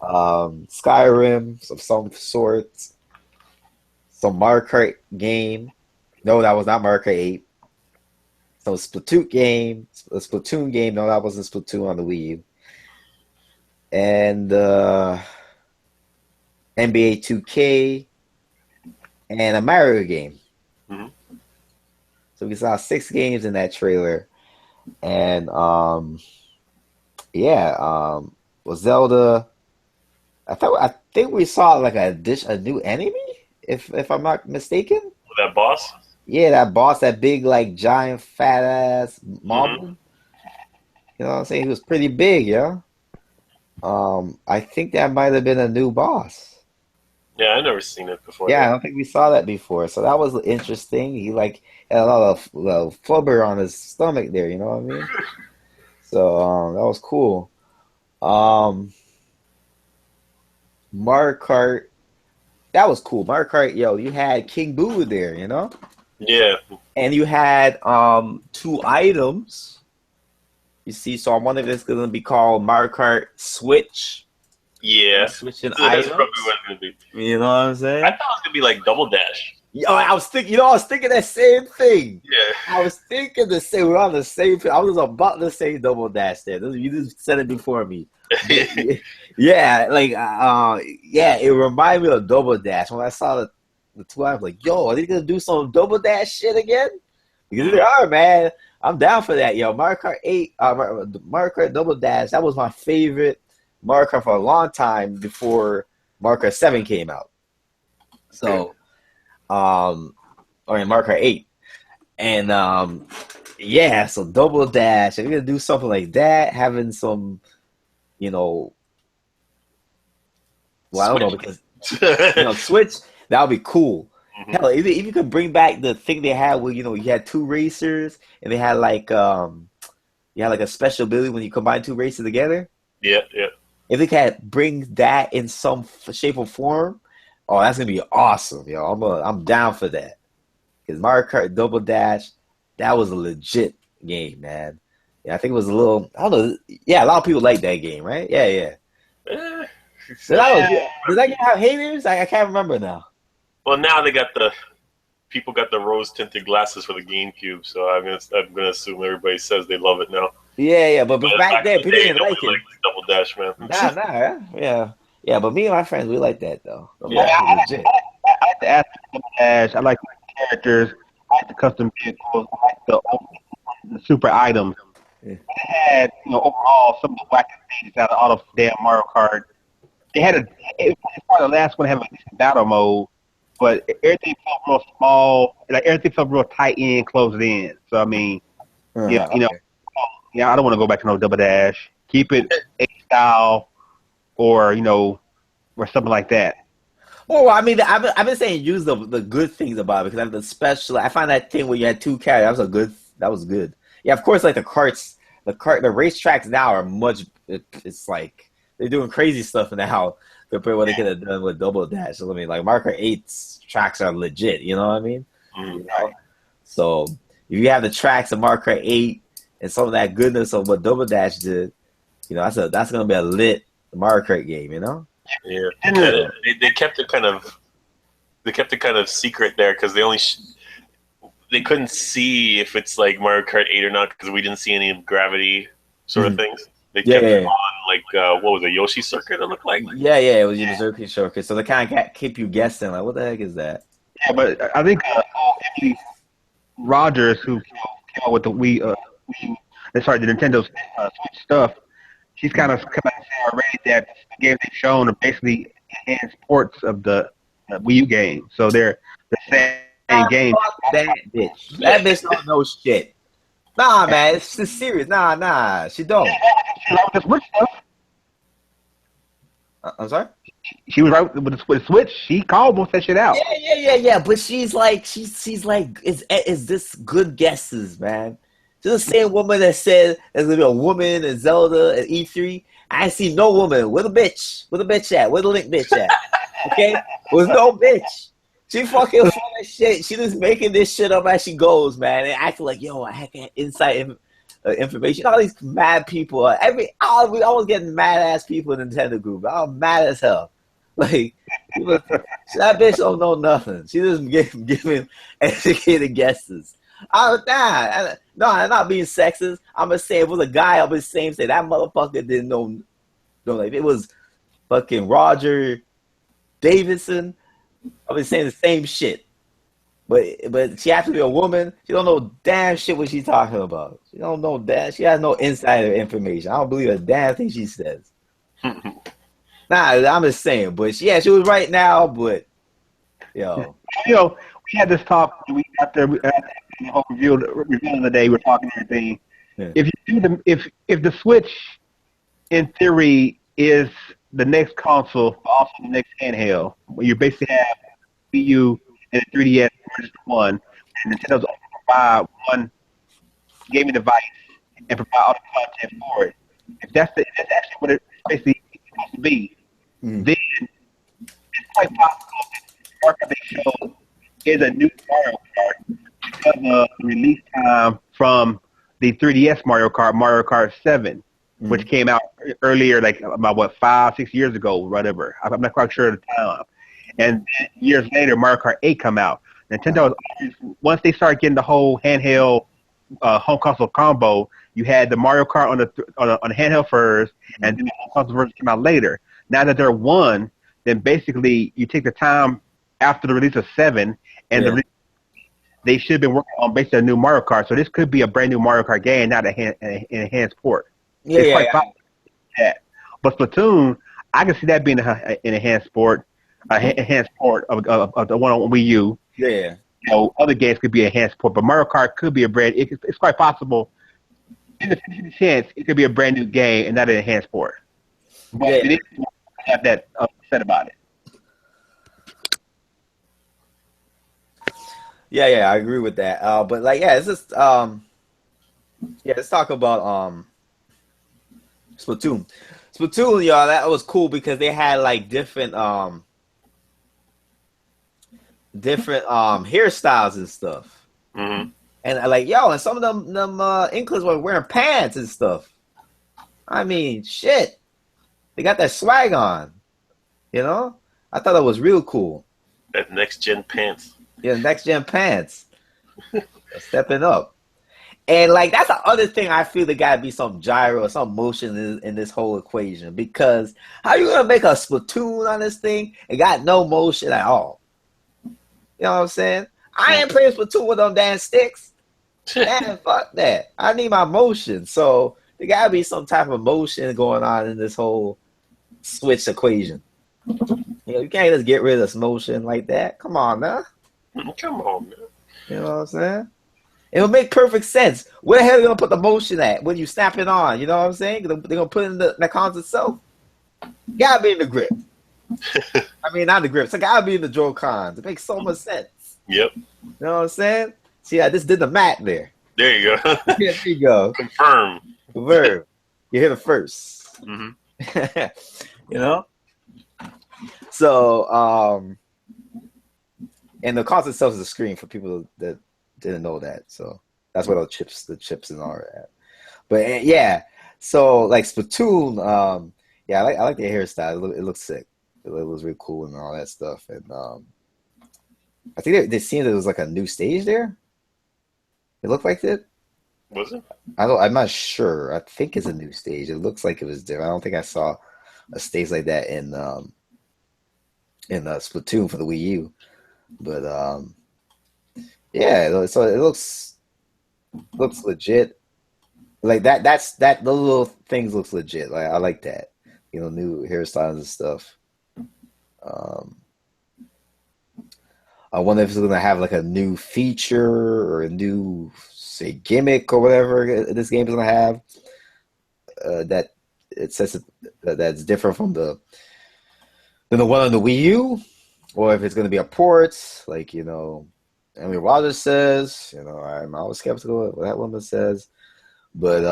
Skyrim of some sorts. Some Mario Kart game. No, that was not Mario Kart 8. Some Splatoon game. No, that wasn't Splatoon on the Wii U. And NBA 2K and a Mario game. Mm-hmm. So we saw 6 games in that trailer. And was Zelda. I think we saw like a new enemy, if I'm not mistaken. That boss? Yeah, that boss, that big like giant fat ass mob. Mm-hmm. You know what I'm saying? He was pretty big, yeah. I think that might have been a new boss. Yeah, I never seen it before. Yeah, I don't think we saw that before. So that was interesting. He like had a lot of flubber on his stomach there, you know what I mean? So that was cool. Mario Kart, that was cool. Mario Kart, yo, you had King Boo there, you know? Yeah. And you had 2 items. You see, so I'm wondering if it's gonna be called Mario Kart Switch. Yeah. Switching That's items. probably what it's gonna be. You know what I'm saying? I thought it was gonna be like Double Dash. Yo, I was thinking that same thing. Yeah. I was thinking the same. We're on the same. I was about to say Double Dash there. You just said it before me. Yeah, like it reminded me of Double Dash. When I saw the 2, I was like, yo, are they gonna do some Double Dash shit again? Because they are, man. I'm down for that, yo. Mario Kart 8, Mario Kart Double Dash. That was my favorite Mario Kart for a long time before Mario Kart 7 came out. So, Mario Kart 8, and so Double Dash. If you're gonna do something like that, having some, you know, well, I don't know, because Switch, that would be cool. Mm-hmm. Hell, if you could bring back the thing they had where, you know, you had 2 racers and they had like a special ability when you combine 2 racers together. Yeah. If they can bring that in some shape or form, oh, that's gonna be awesome, yo. I'm down for that. Because Mario Kart Double Dash, that was a legit game, man. Yeah, I think it was a little. I don't know. Yeah, a lot of people like that game, right? Yeah. Does that game have haters? I can't remember now. Well, now people got the rose tinted glasses for the GameCube, so I'm gonna assume everybody says they love it now. Yeah, but back then people didn't like it. Double Dash, man. Nah, yeah. But me and my friends, we like that though. Yeah, I like the aspect of Dash. I like the characters. I like the custom vehicles. I like the super items. Yeah. They had, overall some of the wackest stages out of all of damn Mario Kart. They had it was probably the last one to have a decent battle mode, but everything felt real small. Like everything felt real tight in, closed in. So I mean, yeah, Okay. I don't want to go back to no double dash. Keep it A style, or or something like that. Well, I mean, I've been saying use the good things about it because I have the special. I find that thing where you had two characters. That was good. Yeah, of course, like the racetracks now are much. It's like they're doing crazy stuff now compared to what they could have done with Double Dash. So, I mean, like Mario Kart 8's tracks are legit. You know what I mean? You know? So if you have the tracks of Mario Kart 8 and some of that goodness of what Double Dash did, that's gonna be a lit Mario Kart game. You know? Yeah, and they kept it kind of secret there because they only they couldn't see if it's like Mario Kart 8 or not because we didn't see any gravity sort of things. They kept it on like what was it, Yoshi Circuit? It looked like. Yeah, it was Yoshi Circuit. So they kind of keep you guessing, like, what the heck is that? Yeah, but I think Emily Rogers, who came out with the the Nintendo Switch stuff, she's kind of come out and said already that the games they've shown are basically enhanced ports of the Wii U game. So they're the same game. That bitch. That bitch don't know shit. Nah, man, it's serious. Nah, she don't. I'm sorry? She was right with the Switch. She called most of that shit out. Yeah. But she's like, is this good guesses, man? She's the same woman that said there's gonna be a woman in Zelda at E3. I ain't see no woman. Where the bitch? Where the bitch at? Where the Link bitch at? Okay? With no bitch. She fucking full of shit. She just making this shit up as she goes, man. And acting like, yo, I have inside information. All these mad people. We always getting mad ass people in the Nintendo group. I'm mad as hell. Like, that bitch don't know nothing. She just giving educated guesses. I'm not being sexist. I'm just saying, if it was a guy, I'm just saying, say that motherfucker didn't know. Like, it was fucking Roger Davidson. I've been saying the same shit, but she has to be a woman. She don't know damn shit what she's talking about. She don't know that. She has no insider information. I don't believe a damn thing she says. I'm just saying. But she was right now. But we had this talk the week after the whole revealing the day. We're talking everything. Yeah. If the Switch, in theory, is the next console, also the next handheld, where you basically have Wii U and the 3DS merged into one, and Nintendo's only provide one gaming device and provide all the content for it. If that's actually what it's basically supposed to be, then it's quite possible that the Mario Kart they showed is a new Mario Kart because of the release time from the 3DS Mario Kart 7. Which came out earlier, like about 5-6 years ago, whatever. I'm not quite sure at the time. And years later, Mario Kart 8 come out. Nintendo, once they started getting the whole handheld home console combo, you had the Mario Kart on the handheld first, and then the home console version came out later. Now that they're one, then basically you take the time after the release of 7, and they should have been working on basically a new Mario Kart. So this could be a brand new Mario Kart game, not an enhanced port. It's quite possible. But Splatoon, I can see that being an enhanced port of the one on Wii U. Yeah. Other games could be an enhanced port, but Mario Kart could be it's quite possible. In the chance, it could be a brand new game and not an enhanced port. But it is have that said about it. Yeah, I agree with that. But it's just let's talk about Splatoon, y'all. That was cool because they had like different hairstyles and stuff. Mm-hmm. And and some of them Inklings were wearing pants and stuff. I mean, shit, they got that swag on. I thought that was real cool. That next gen pants. Yeah, next gen pants. Stepping up. And that's the other thing I feel there gotta be some gyro or some motion in this whole equation, because how you gonna make a Splatoon on this thing and got no motion at all? You know what I'm saying? I ain't playing Splatoon with them damn sticks. Man, fuck that. I need my motion. So there gotta be some type of motion going on in this whole Switch equation. You can't just get rid of this motion like that. Come on, now. Come on, man. You know what I'm saying? It'll make perfect sense. Where the hell are you gonna put the motion at when you snap it on? You know what I'm saying? They're gonna put it in the console itself. Gotta be in the grip. I mean, not the grip. It's gotta be in the Joy-Cons. It makes so much sense. Yep. You know what I'm saying? See, I just did the math there. There you go. There you go. Confirm. Verb. You hit it first. Mm-hmm. You know? So, and the console itself is a screen for people that didn't know that. So that's where the chips and all that. But yeah, so like Splatoon, yeah, I like the hairstyle. It looks sick. It was really cool and all that stuff. And I think they seemed there was like a new stage there. It looked like it. Was it? I'm not sure. I think it's a new stage. It looks like it was there. I don't think I saw a stage like that in Splatoon for the Wii U. But yeah, so it looks legit. Like that those little things looks legit. Like I like that. You know, new hairstyles and stuff. I wonder if it's gonna have like a new feature or a new, say, gimmick or whatever this game is gonna have. That it says that's different from than the one on the Wii U, or if it's gonna be a port, like Emily Rogers says. I'm always skeptical of what that woman says, but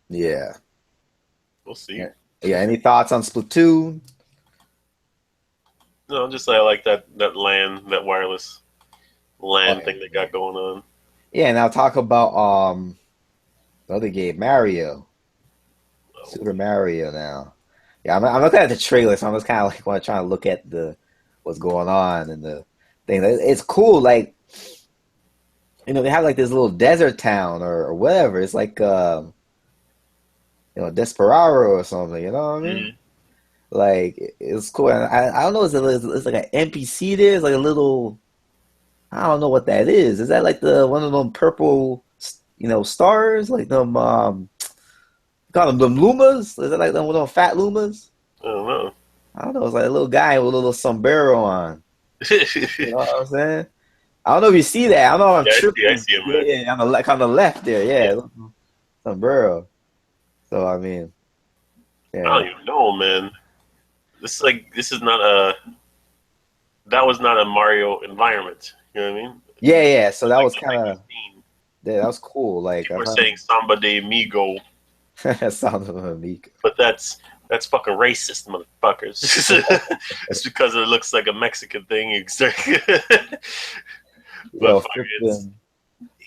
yeah. We'll see. Yeah. Any thoughts on Splatoon? No, just I like that LAN, that wireless LAN thing they got going on. Yeah, now talk about the other game, Mario. Super Mario now. Yeah, I'm looking at the trailer, so I'm just kind of like trying to look at what's going on and the thing. It's cool, like they have like this little desert town or whatever. It's like Desperado or something. You know what I mean? Mm-hmm. Like it's cool. And I don't know. It's like an NPC. There. It's like a little. I don't know what that is. Is that like one of them purple, stars? Like them call them Lumas? Is that like one of them fat Lumas? I don't know. I don't know. It's like a little guy with a little sombrero on. You know what I'm saying? I don't know if you see that. I don't know if I'm tripping. I see him, man. Yeah, on the left there. Yeah. Sombrero. So I mean, yeah. I don't even know, man. This is not that was not a Mario environment. You know what I mean? Yeah. So that was kind of, yeah, that was cool. Like we're saying Samba de Amigo. Sound of Amigo. But that's fucking racist, motherfuckers. It's because it looks like a Mexican thing. Well,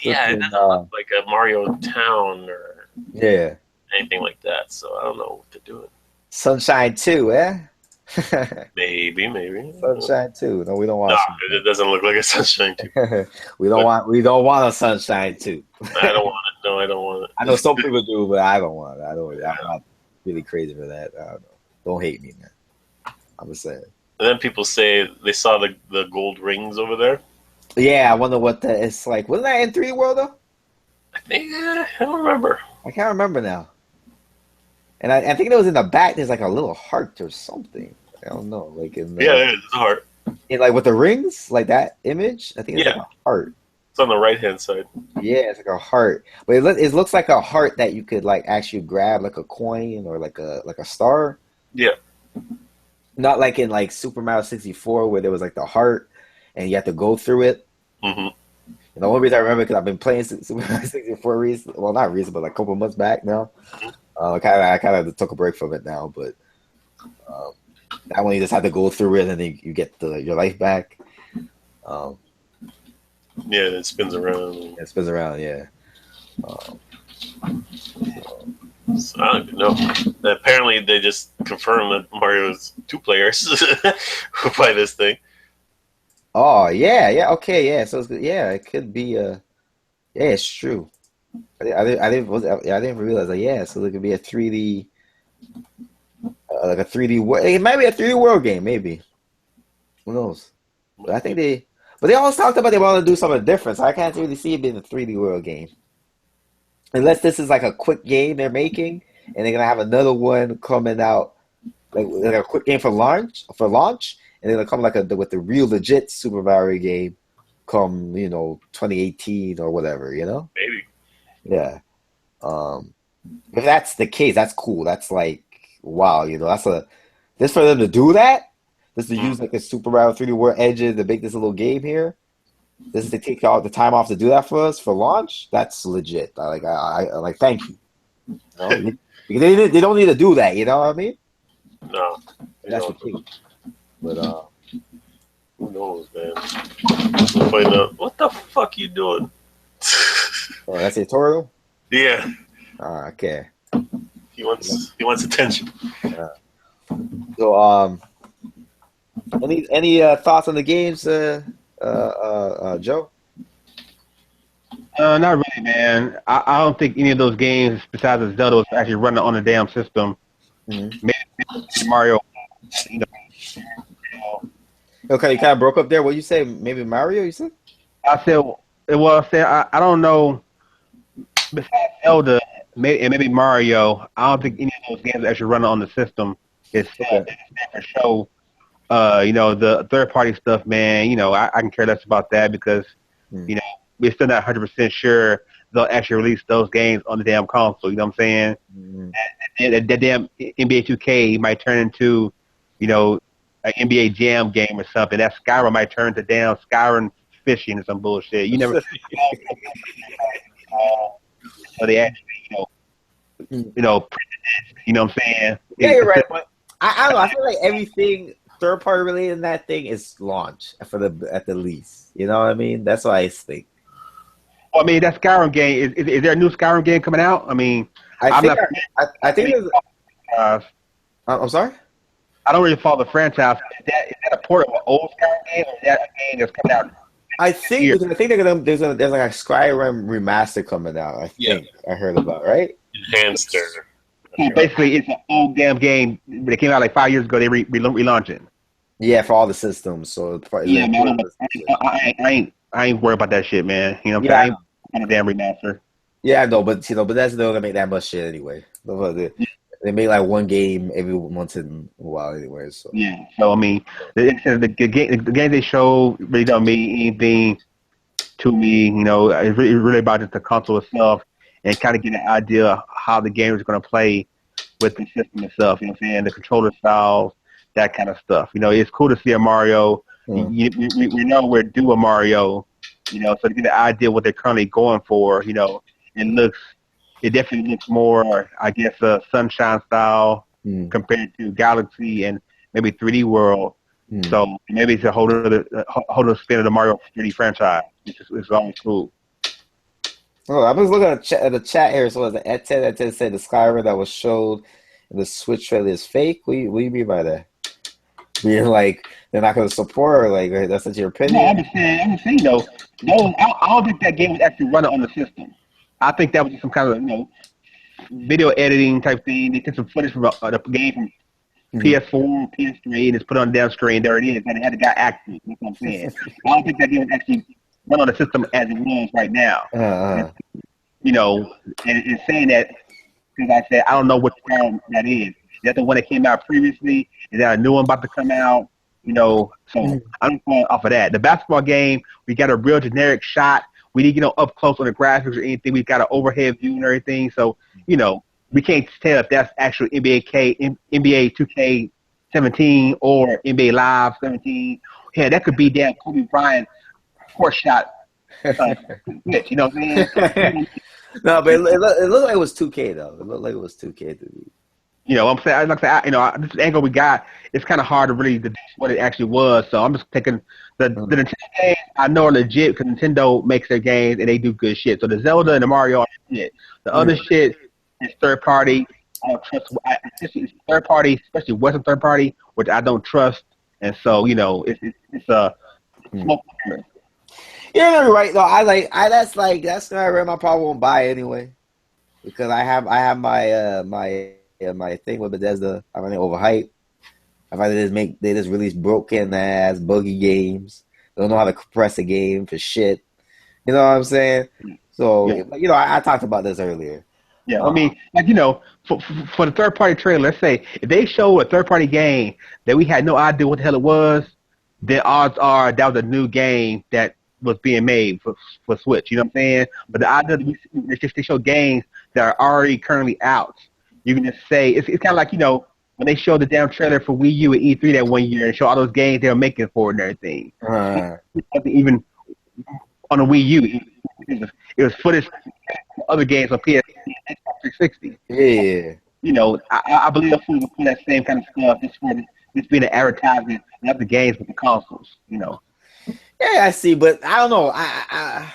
yeah, it doesn't look like a Mario town or anything like that. So I don't know what to do. Sunshine 2, eh? Maybe. Sunshine 2. No, we don't want. No, it doesn't look like a Sunshine 2. We don't want a Sunshine 2. I don't want it. No, I don't want it. I know some people do, but I don't want it. I'm not really crazy for that. I don't know. Don't hate me, man. I'm just saying. And then people say they saw the gold rings over there. Yeah, I wonder what that is like. Wasn't that in 3D World though? I think I don't remember. I can't remember now. And I think it was in the back. There's like a little heart or something. I don't know, like in it's a heart. In like with the rings, like that image. I think it's like a heart. It's on the right hand side. Yeah, it's like a heart, but it looks like a heart that you could like actually grab, like a coin or like a star. Yeah. Not like in like Super Mario 64 where there was like the heart and you have to go through it. Mm-hmm. And the only reason I remember because I've been playing Super Mario 64 recently. Well, not recently, but like a couple months back now. I kind of took a break from it now, but that one you just have to go through it and then you get your life back. Yeah, it spins around. It spins around, yeah. So I don't even know. Apparently, they just confirmed that Mario's 2 players who play this thing. Oh yeah, okay, yeah. So it could be yeah, it's true. I didn't realize that. Yeah, so it could be a 3D, like a 3D. It might be a 3D world game, maybe. Who knows? But I think But they always talked about they want to do something different, so I can't really see it being a 3D World game. Unless this is like a quick game they're making, and they're gonna have another one coming out like a quick game for launch, and they're gonna come with the real legit Super Mario game come 2018 or whatever, Maybe. Yeah. If that's the case, that's cool. That's like wow, this for them to do that. This to use like a Super Mario 3D World engine to make this little game here. This is to take all the time off to do that for us for launch. That's legit. I thank you. Because they don't need to do that. You know what I mean? No, that's the thing. But who knows, man? Find out. What the fuck you doing? Oh, that's editorial. Yeah. Okay. He wants attention. Yeah. So any thoughts on the games, Joe? Not really, man. I don't think any of those games, besides the Zelda, was actually running on the damn system. Mm-hmm. Maybe Mario. Okay, you kind of broke up there. What you say? Maybe Mario? You said? I said, I don't know. Besides Zelda and maybe Mario, I don't think any of those games actually running on the system. It's for show. The third party stuff, man. I can care less about that because we're still not 100% sure they'll actually release those games on the damn console. You know what I'm saying? Mm-hmm. That damn NBA 2K might turn into, an NBA Jam game or something. That Skyrim might turn to damn Skyrim fishing or some bullshit. You never. So they actually, print it. You know what I'm saying? Yeah, you're right. But I don't know. I feel like everything third party related in that thing is launch at the least. You know what I mean? That's what I think. Well, I mean, that Skyrim game is there a new Skyrim game coming out? I mean, I think there's. I'm sorry. I don't really follow the franchise. Is that a port of an old Skyrim game, or is that a game that's coming out? I think there's like a Skyrim remaster coming out. I think I heard about, right? Enhanced. So basically, it's an old damn game that came out like 5 years ago. They relaunching. Yeah, for all the systems. So yeah, man, I ain't worried about that shit, man. You know what I'm saying? I ain't a damn remaster. Yeah, I know, but that's not gonna make that much shit anyway. They make like one game every once in a while anyway. So yeah. So I mean, the game they show really don't mean anything to me. It's really about just the console itself and kind of get an idea of how the game is going to play with the system itself. You know what I'm saying? The controller styles, that kind of stuff. It's cool to see a Mario. We know we're due a Mario. So to get an idea what they're currently going for. It definitely looks more, I guess, Sunshine style compared to Galaxy and maybe 3D World. So maybe it's a whole other spin of the Mario 3D franchise. It's always cool. Oh, I was looking at the chat here. So the Ed said the Skyrim that was showed in the Switch trailer is fake. What do you mean by that? Being like they're not going to support, or like that's not your opinion? No, I'm saying though. No, I don't think that game was actually running on the system. I think that was just some kind of video editing type thing. They took some footage from the game from PS4, PS3, and just put it on the damn screen. There it is. And it had the guy acting. That's what I'm saying. I don't think that game was actually run on the system as it was right now. And saying that because I said I don't know which round that is. Is that the one that came out previously? Is that a new one about to come out? So I'm going off of that. The basketball game, we got a real generic shot. We didn't get up close on the graphics or anything. We got an overhead view and everything. So, we can't tell if that's actual NBA 2K17 or NBA Live 17. Yeah, that could be damn Kobe Bryant court shot. You know what I'm saying? No, but it looked like it was 2K though. It looked like it was 2K to me. I'm saying, like I said, this angle we got, it's kind of hard to really deduce what it actually was. So I'm just taking the Nintendo games I know are legit because Nintendo makes their games and they do good shit. So the Zelda and the Mario are shit. The other shit is third party. I don't trust. It's third party, especially Western third party, which I don't trust. And so it's a smoke. Yeah, you're right though. That's not where my probably won't buy anyway because I have my thing with Bethesda. I find it overhyped. I find they just release broken ass buggy games They don't know how to compress a game for shit. You know what I'm saying? So, you know, I talked about this earlier. Yeah, I mean, like, you know, for the third-party trailer, let's say, if they show a third-party game that we had no idea what the hell it was, then odds are that was a new game that was being made for Switch. You know what I'm saying? But the idea that they show games that are already currently out, you can just say, it's kind of like, you know, when they showed the damn trailer for Wii U and E3 that one year and show all those games they were making for it and everything. Even on the Wii U, it was footage from other games on PS and Xbox 360. Yeah. You know, I believe they'll put that same kind of stuff just being an advertisement and have the games with the consoles, you know. Yeah, I see, but I don't know. I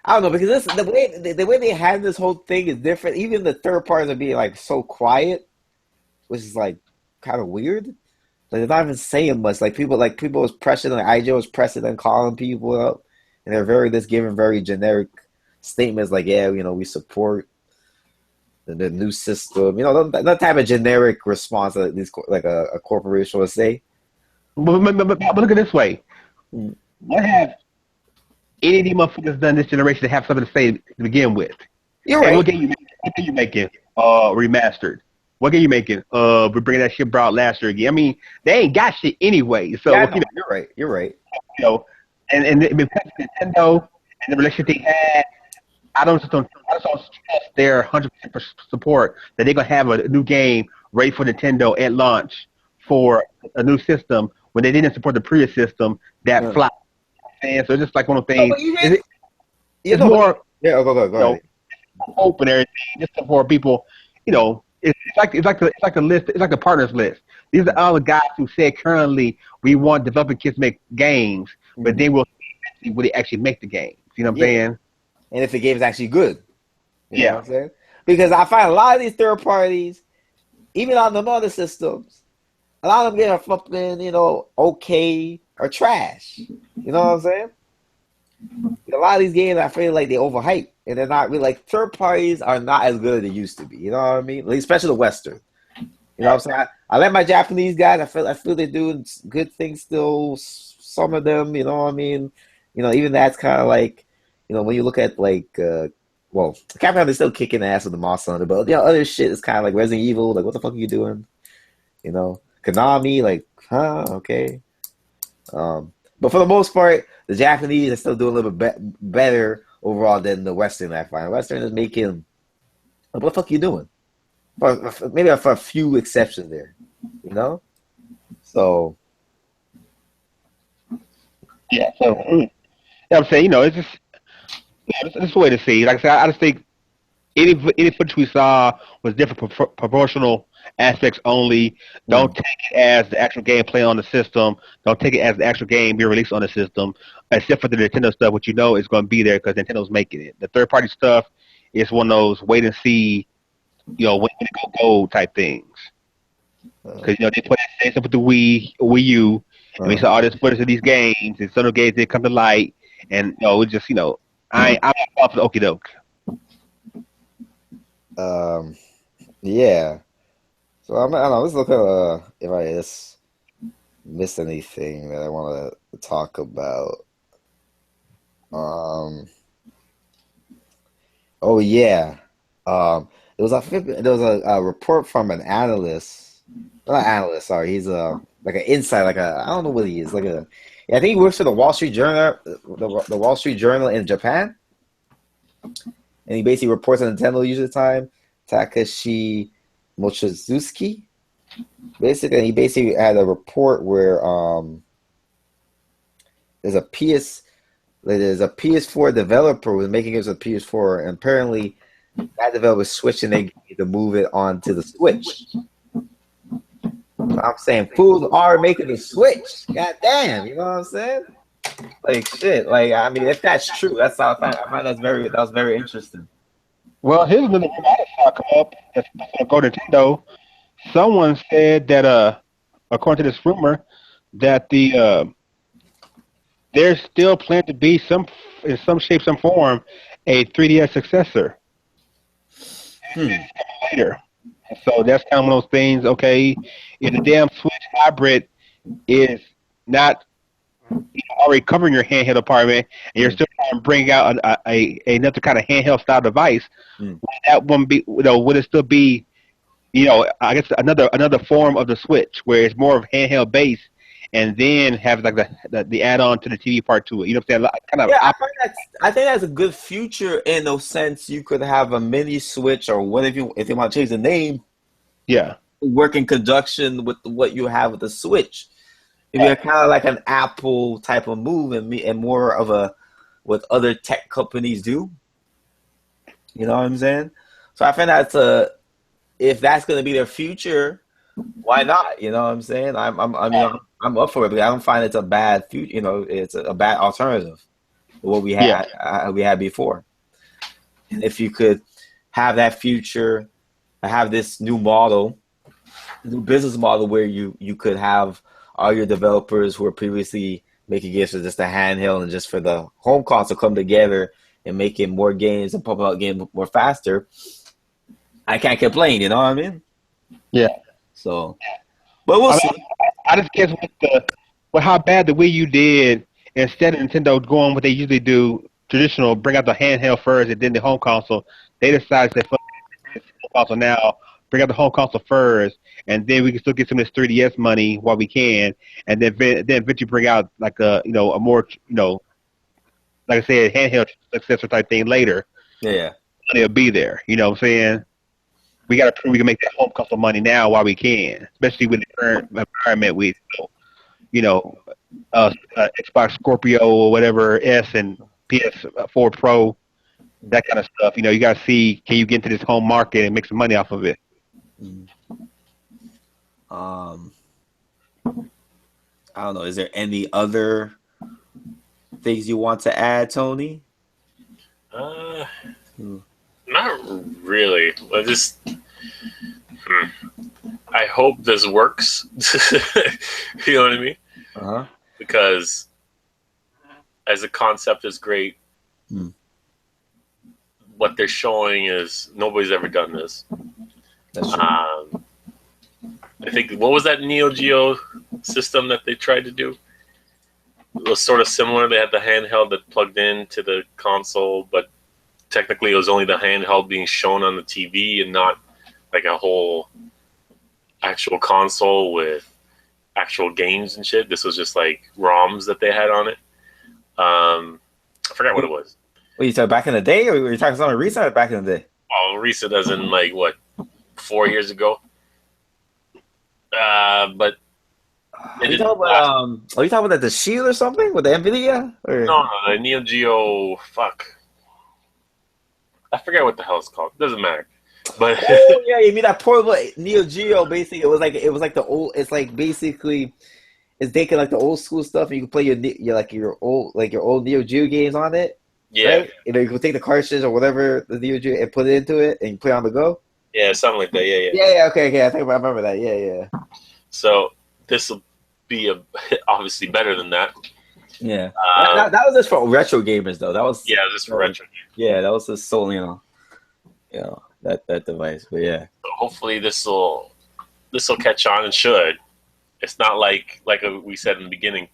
don't know, because the way they had this whole thing is different. Even the third parties are being like so quiet, which is like kind of weird. Like they're not even saying much. Like people was pressing, like IJ was pressing and calling people up, and they're just giving very generic statements like, yeah, you know, we support the new system. You know, that type of generic response that these like a corporation would say. But look at it this way. What have any of these motherfuckers done this generation to have something to say to begin with? You're right. What game you making? Remastered. What game you making? We're bringing that shit brought last year again. I mean, they ain't got shit anyway. So yeah, you know, you're right. You're right. You know, and because Nintendo and the relationship they had, I just don't trust their 100% support that they're gonna have a new game ready for Nintendo at launch for a new system when they didn't support the previous system that flopped. And so it's just like one of the things. It's more go hope and everything, just for people. You know, it's like a list. It's like a partners list. These are all the guys who said currently we want developing kids to make games, but then we'll see will they actually make the games. You know what I'm saying? And if the game is actually good. You know what I'm saying? Because I find a lot of these third parties, even on the other systems, a lot of them get fucking, you know, okay or trash. You know what I'm saying? A lot of these games, I feel like they overhype, and they're not really, like, third parties are not as good as they used to be. You know what I mean? Like, especially the Western. You know what I'm saying? I like my Japanese guys. I feel they're doing good things still. Some of them, you know what I mean? You know, even that's kind of like, you know, when you look at like, Capcom is still kicking ass with the Monster Hunter, but you know, other shit is kind of like Resident Evil. Like, what the fuck are you doing? You know, Konami, like, okay. But for the most part, the Japanese are still doing a little bit better overall than the Western. I find Western is making. What the fuck are you doing? Maybe for a few exceptions there, you know. So. Yeah. So, I'm saying, you know, it's just. It's a way to see. Like I said, I just think any footage we saw was different proportional aspects only. Don't take it as the actual gameplay on the system. Don't take it as the actual game being released on the system, except for the Nintendo stuff, which you know is going to be there because Nintendo's making it. The third party stuff is one of those wait and see, you know, when it go gold type things. Because you know they put that same stuff with the Wii U, and we saw all this footage of these games, and some of the games did come to light, and you know, it just, you know. I'm not off the okie doke. Yeah. So I don't know. Let's look at if I just missed anything that I want to talk about. Oh yeah. There was a report from an analyst. Not analyst. Sorry, he's like an insider. I don't know what he is. I think he works for the Wall Street Journal, the Wall Street Journal in Japan, and he basically reports on Nintendo usually the time. Takashi Mochizuki, basically, he basically had a report where there's a PS4 developer who was making games with PS4, and apparently that developer was switching their game to move it onto the Switch. I'm saying fools are making the Switch. God damn, you know what I'm saying? Like shit. Like, I mean, if that's true, that's how I find that was very interesting. Well, here's another one I saw come up. That's go to Nintendo. Someone said that according to this rumor, that there's still planned to be in some shape, some form, a 3DS successor. Later. So that's kind of one of those things, okay, if the damn Switch hybrid is not already covering your handheld department, and you're still trying to bring out another kind of handheld style device. Mm. That one be, would it still be, I guess another form of the Switch where it's more of handheld based, and then have like the add on to the TV part to it. You know what I'm saying? Kind of. Yeah, I think that's a good future in the sense you could have a mini Switch or what if you want to change the name, Yeah. work in conjunction with what you have with the Switch. Maybe kind of like an Apple type of move and more of a what other tech companies do. You know what I'm saying? So I think if that's going to be their future, why not? You know what I'm saying? I'm up for it, but I don't find it's a bad future. It's a bad alternative to what we had before. And if you could have that future, have this new business model where you could have all your developers who are previously making games for just a handheld and just for the home console come together and making more games and pumping out games more faster, I can't complain. You know what I mean? Yeah. So, but we'll see. I just guess with how bad the Wii U did, instead of Nintendo going what they usually do, traditional, bring out the handheld first and then the home console, they decided to fuck the home console now, bring out the home console first, and then we can still get some of this 3DS money while we can, and then eventually bring out like a more like I said, handheld successor type thing later. Yeah. It'll be there. You know what I'm saying? We got to prove we can make that home console money now while we can, especially with the current environment with, Xbox Scorpio or whatever S and PS4 Pro, that kind of stuff. You got to see, can you get into this home market and make some money off of it? I don't know. Is there any other things you want to add, Tony? Not really. I hope this works. You know what I mean? Uh-huh. Because as a concept is great. What they're showing is nobody's ever done this. That's true. I think, what was that Neo Geo system that they tried to do? It was sort of similar. They had the handheld that plugged into the console, but technically it was only the handheld being shown on the TV and not like a whole actual console with actual games and shit. This was just like ROMs that they had on it. I forgot what it was. What, you talking back in the day, or were you talking something recent or back in the day? Oh, recent as in like, what, 4 years ago? But are you talking about the Shield or something with the NVIDIA? Or? No, the Neo Geo. Fuck, I forget what the hell it's called. Doesn't matter. But oh yeah, you mean that portable Neo Geo? Basically, it was like the old. It's like basically, it's taking like the old school stuff, and you can play your old Neo Geo games on it. Yeah, right? You can take the cartridges or whatever the Neo Geo and put it into it, and you play on the go. Yeah, something like that. Yeah. Yeah. Okay. I think I remember that. Yeah. So this will be obviously better than that. Yeah. That was just for retro gamers, though. That was just for retro. Yeah, that was just solely, that device. But yeah. So hopefully this will catch on, and should. It's not like we said in the beginning.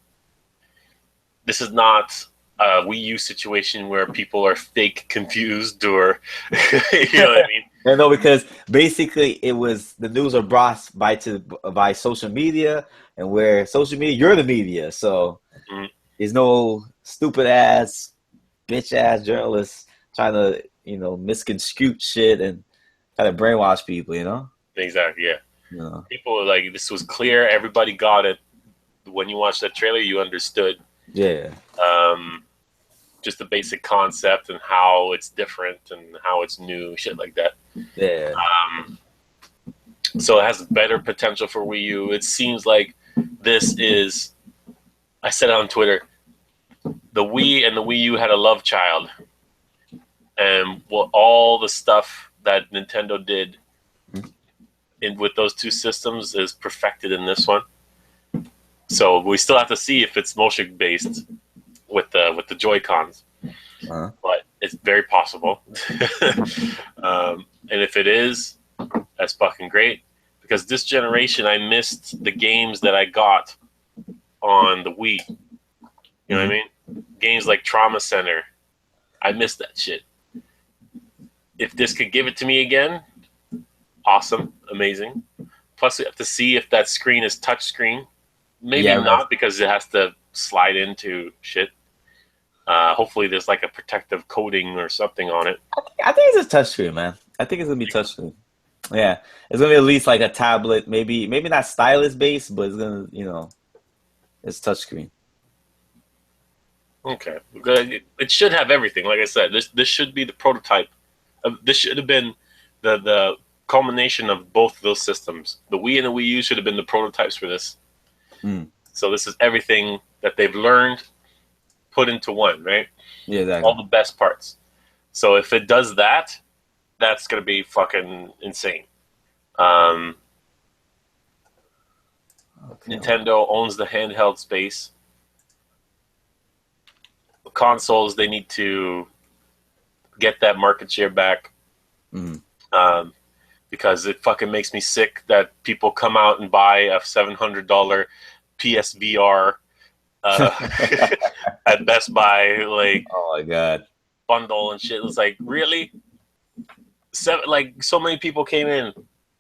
This is not a Wii U situation where people are fake confused or you know what I mean. I know, because basically it was the news are brought by social media, and where social media, you're the media, so there's no stupid ass, bitch ass journalists trying to misconstrue shit and try to brainwash people. Exactly. Yeah. Yeah. People are like, this was clear. Everybody got it. When you watched that trailer, you understood. Yeah. Just the basic concept and how it's different and how it's new, shit like that. Yeah. So it has better potential for Wii U. It seems like this is, I said it on Twitter, the Wii and the Wii U had a love child. And all the stuff that Nintendo did with those two systems is perfected in this one. So we still have to see if it's motion based with the Joy-Cons, but it's very possible. And if it is, that's fucking great, because this generation I missed the games that I got on the Wii. You know what I mean? Games like Trauma Center, I miss that shit. If this could give it to me again, awesome, amazing. Plus, we have to see if that screen is touch screen. Maybe not, because it has to slide into shit. Hopefully, there's like a protective coating or something on it. I think it's a touchscreen, man. I think it's gonna be touchscreen. Yeah, it's gonna be at least like a tablet, maybe not stylus based, but it's gonna, it's touchscreen. Okay, it should have everything. Like I said, this should be the prototype. This should have been the culmination of both of those systems. The Wii and the Wii U should have been the prototypes for this. So this is everything that they've learned put into one, right? Yeah, exactly. All the best parts. So if it does that, that's gonna be fucking insane. Nintendo owns the handheld space. The consoles, they need to get that market share back. Because it fucking makes me sick that people come out and buy a $700 PSVR at Best Buy, like, oh my god, bundle and shit. It was like, really? So many people came in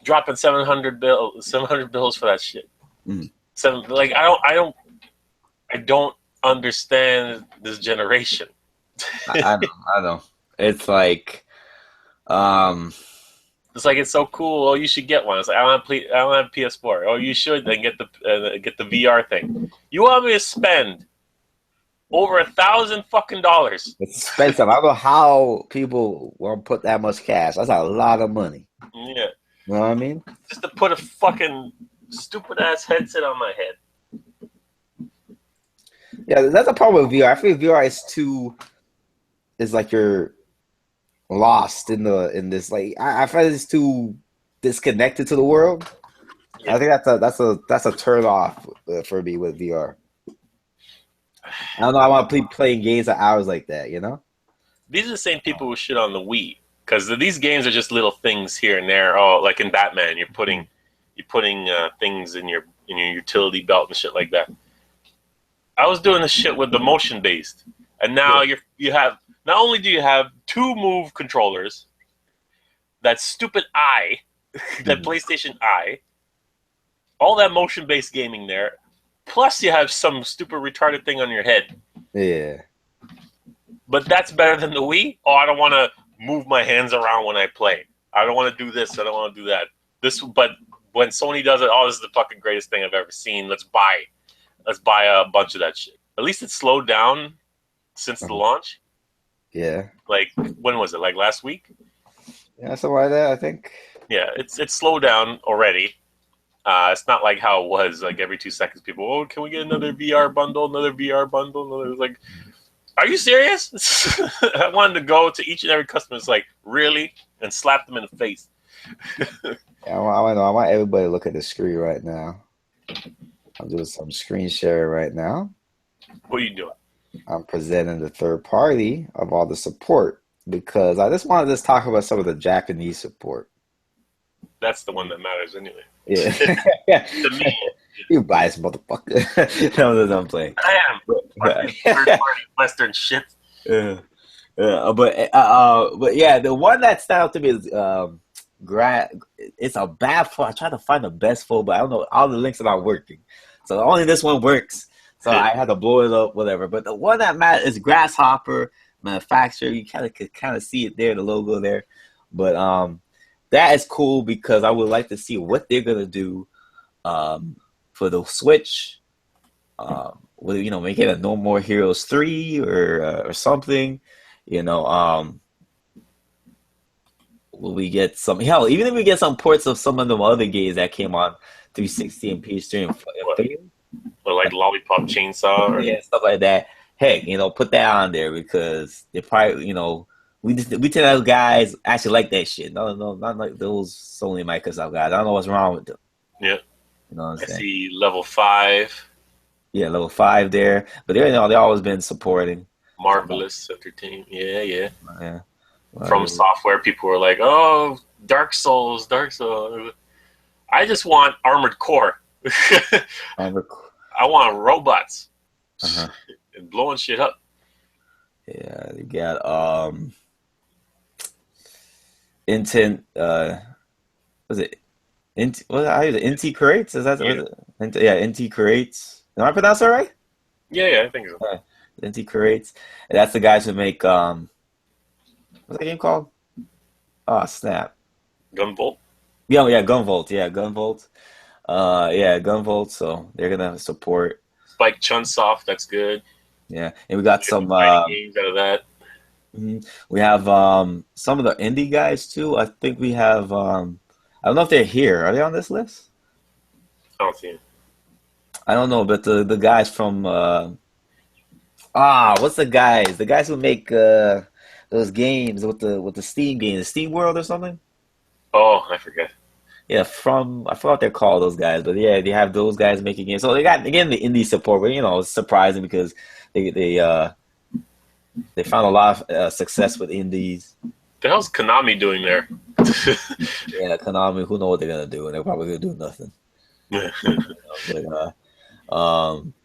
dropping 700 bills for that shit. I don't understand this generation. I know. It's like, it's like, it's so cool. Oh, you should get one. It's like, I don't have PS4. Oh, you should then get the VR thing. You want me to spend over $1,000 fucking dollars? It's expensive. I don't know how people won't put that much cash. That's a lot of money. Yeah, you know what I mean? just to put a fucking stupid ass headset on my head. Yeah, that's a problem with VR. I feel VR is like you're lost in this, like, I find it's too disconnected to the world. Yeah. I think that's a turn off for me with VR. I don't know. I want to be playing games for hours like that. These are the same people who shit on the Wii, because these games are just little things here and there. Oh, like in Batman, you're putting things in your utility belt and shit like that. I was doing this shit with the motion based, and now you have. Not only do you have 2 Move controllers, that stupid Eye, that PlayStation Eye, all that motion-based gaming there, plus you have some stupid retarded thing on your head. Yeah. But that's better than the Wii? Oh, I don't want to move my hands around when I play. I don't want to do this. I don't want to do that. But when Sony does it, oh, this is the fucking greatest thing I've ever seen. Let's buy a bunch of that shit. At least it's slowed down since the launch. Yeah. Like, when was it? Like last week? Yeah, something like that, I think. Yeah, it's slowed down already. It's not like how it was. Like every 2 seconds, people, oh, can we get another VR bundle? It was like, are you serious? I wanted to go to each and every customer. It's like, really? And slap them in the face. I want everybody to look at the screen right now. I'm doing some screen sharing right now. What are you doing? I'm presenting the third party of all the support, because I just wanted to talk about some of the Japanese support. That's the one that matters anyway. Yeah. To me. You biased motherfucker. No, I'm playing. I am. Third party Western shit. Yeah. But yeah, the one that stood out to me is it's a bad phone. I tried to find the best phone, but I don't know. All the links are not working. So only this one works. So I had to blow it up, whatever. But the one that matters is Grasshopper manufacturer. You could kind of see it there, the logo there. But that is cool, because I would like to see what they're gonna do for the Switch. Make it a No More Heroes 3 or something. Will we get some? Hell, even if we get some ports of some of the other games that came on 360 and PS3 and or like Lollipop Chainsaw, or stuff like that. Hey, put that on there, because they probably, we tell those guys actually like that shit. No, not like those Sony Microsoft guys. I don't know what's wrong with them. Yeah. You know what I'm saying? I see level 5. Yeah, level 5 there. But they always been supporting. Marvelous Entertainment. Yeah. Yeah. From Software, people were like, oh, Dark Souls. I just want Armored Core. I want robots. and blowing shit up. Yeah, they got intent. Was it what? How is it? NT crates? Is that Yeah. what yeah, NT crates. Am I pronounce that right? Yeah, I think so. NT crates. And that's the guys who make what's that game called? Oh snap! Gunvolt. Yeah, Gunvolt. Yeah, Gunvolt. Yeah, Gunvolt. So they're gonna support. Spike Chunsoft, that's good. Yeah, and we got some. Fighting games out of that. We have some of the indie guys too. I think we have. I don't know if they're here. Are they on this list? I don't see it. I don't know, but the guys from what's the guys? The guys who make those games with the Steam games, Steam World or something? Oh, I forget. Yeah, I forgot what they're called, those guys, but yeah, they have those guys making games. So they got again the indie support, but it's surprising because they found a lot of success with indies. The hell's Konami doing there? Yeah, Konami, who knows what they're gonna do, and they're probably gonna do nothing.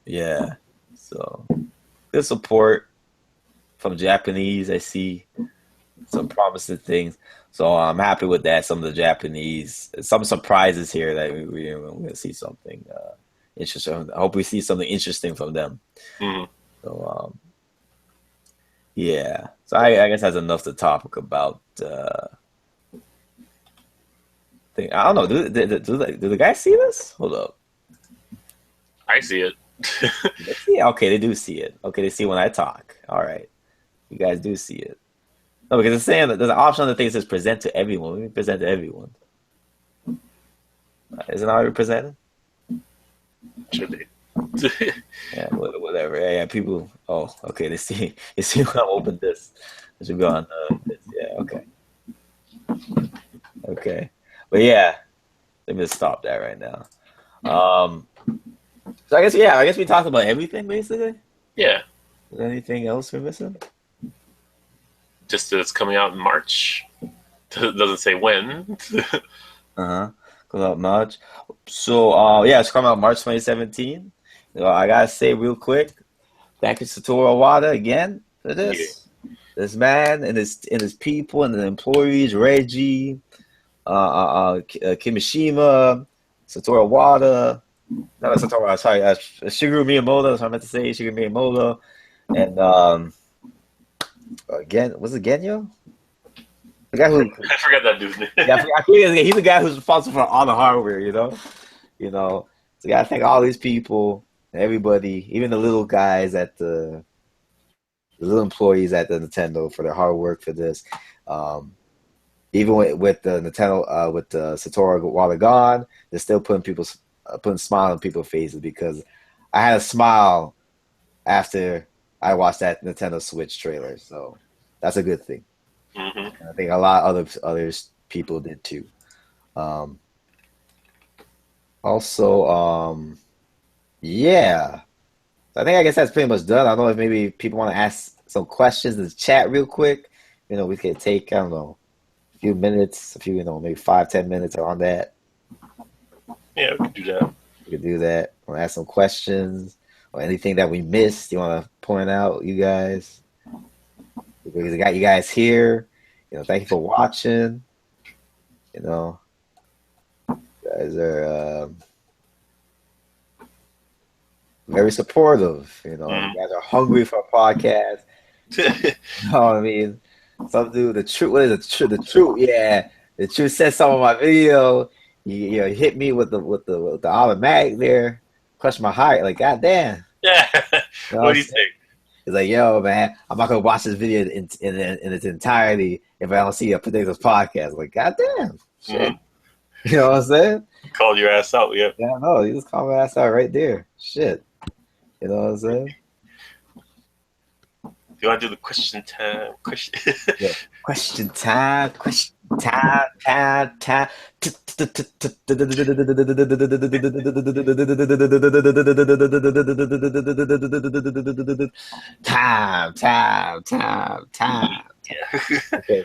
Yeah, so good support from Japanese. I see some promising things, so I'm happy with that. Some of the Japanese, some surprises here that we're gonna see something interesting. I hope we see something interesting from them. Mm-hmm. So yeah, so I guess that's enough to talk about. Thing. I don't know. Do the guys see this? Hold up. I see it. They see it? Okay, they do see it. Okay, they see when I talk. All right, you guys do see it. No, because it's saying that there's an option on the thing that says present to everyone. We present to everyone. Isn't it already presented? Should be. Yeah, whatever. Yeah, people. Oh, okay. They see when I open this. It should be on this. Yeah. Okay. Okay. But yeah, let me just stop that right now. So I guess we talked about everything basically. Yeah. Is there anything else we're missing? Just that it's coming out in March. It doesn't say when. Comes out March. So yeah, it's coming out March 2017. I gotta say real quick, thank you Satoru Iwata again for this. Yeah. This man and his people and the employees, Reggie, Kimishima, Satoru Iwata, not Satoru Iwata, sorry, Shigeru Miyamoto, that's what I meant to say, Shigeru Miyamoto, and was it Genyo? The guy who I forgot that dude's name. Yeah, he's the guy who's responsible for all the hardware, So you gotta thank all these people, everybody, even the little guys at the little employees at the Nintendo for their hard work for this. Even with the Nintendo, with the Satoru Iwata gone, they're still putting smile on people's faces because I had a smile after I watched that Nintendo Switch trailer. So that's a good thing. Mm-hmm. I think a lot of other people did too. Yeah. So I guess that's pretty much done. I don't know if maybe people want to ask some questions in the chat real quick. We could take, I don't know, a few minutes, maybe 5-10 minutes on that. Yeah, we could do that. We could do that. Want to ask some questions or anything that we missed? You want to point out, you guys? Because I got you guys here. Thank you for watching. You guys are very supportive. You guys are hungry for a podcast. You know what I mean? Some dude, the truth. What is it? The truth. Yeah, the truth said something on my video. You hit me with the automatic there, crushed my heart. Like, goddamn. Yeah. What do you think? He's like, yo, man, I'm not gonna watch this video in its entirety if I don't see a particular podcast. Like, goddamn, shit. Mm-hmm. You know what I'm saying? Called your ass out, yeah. Yeah, I know. You just called my ass out right there. Shit. You know what I'm saying? Do you want to do the question time? Yeah. Question time. Time. Yeah.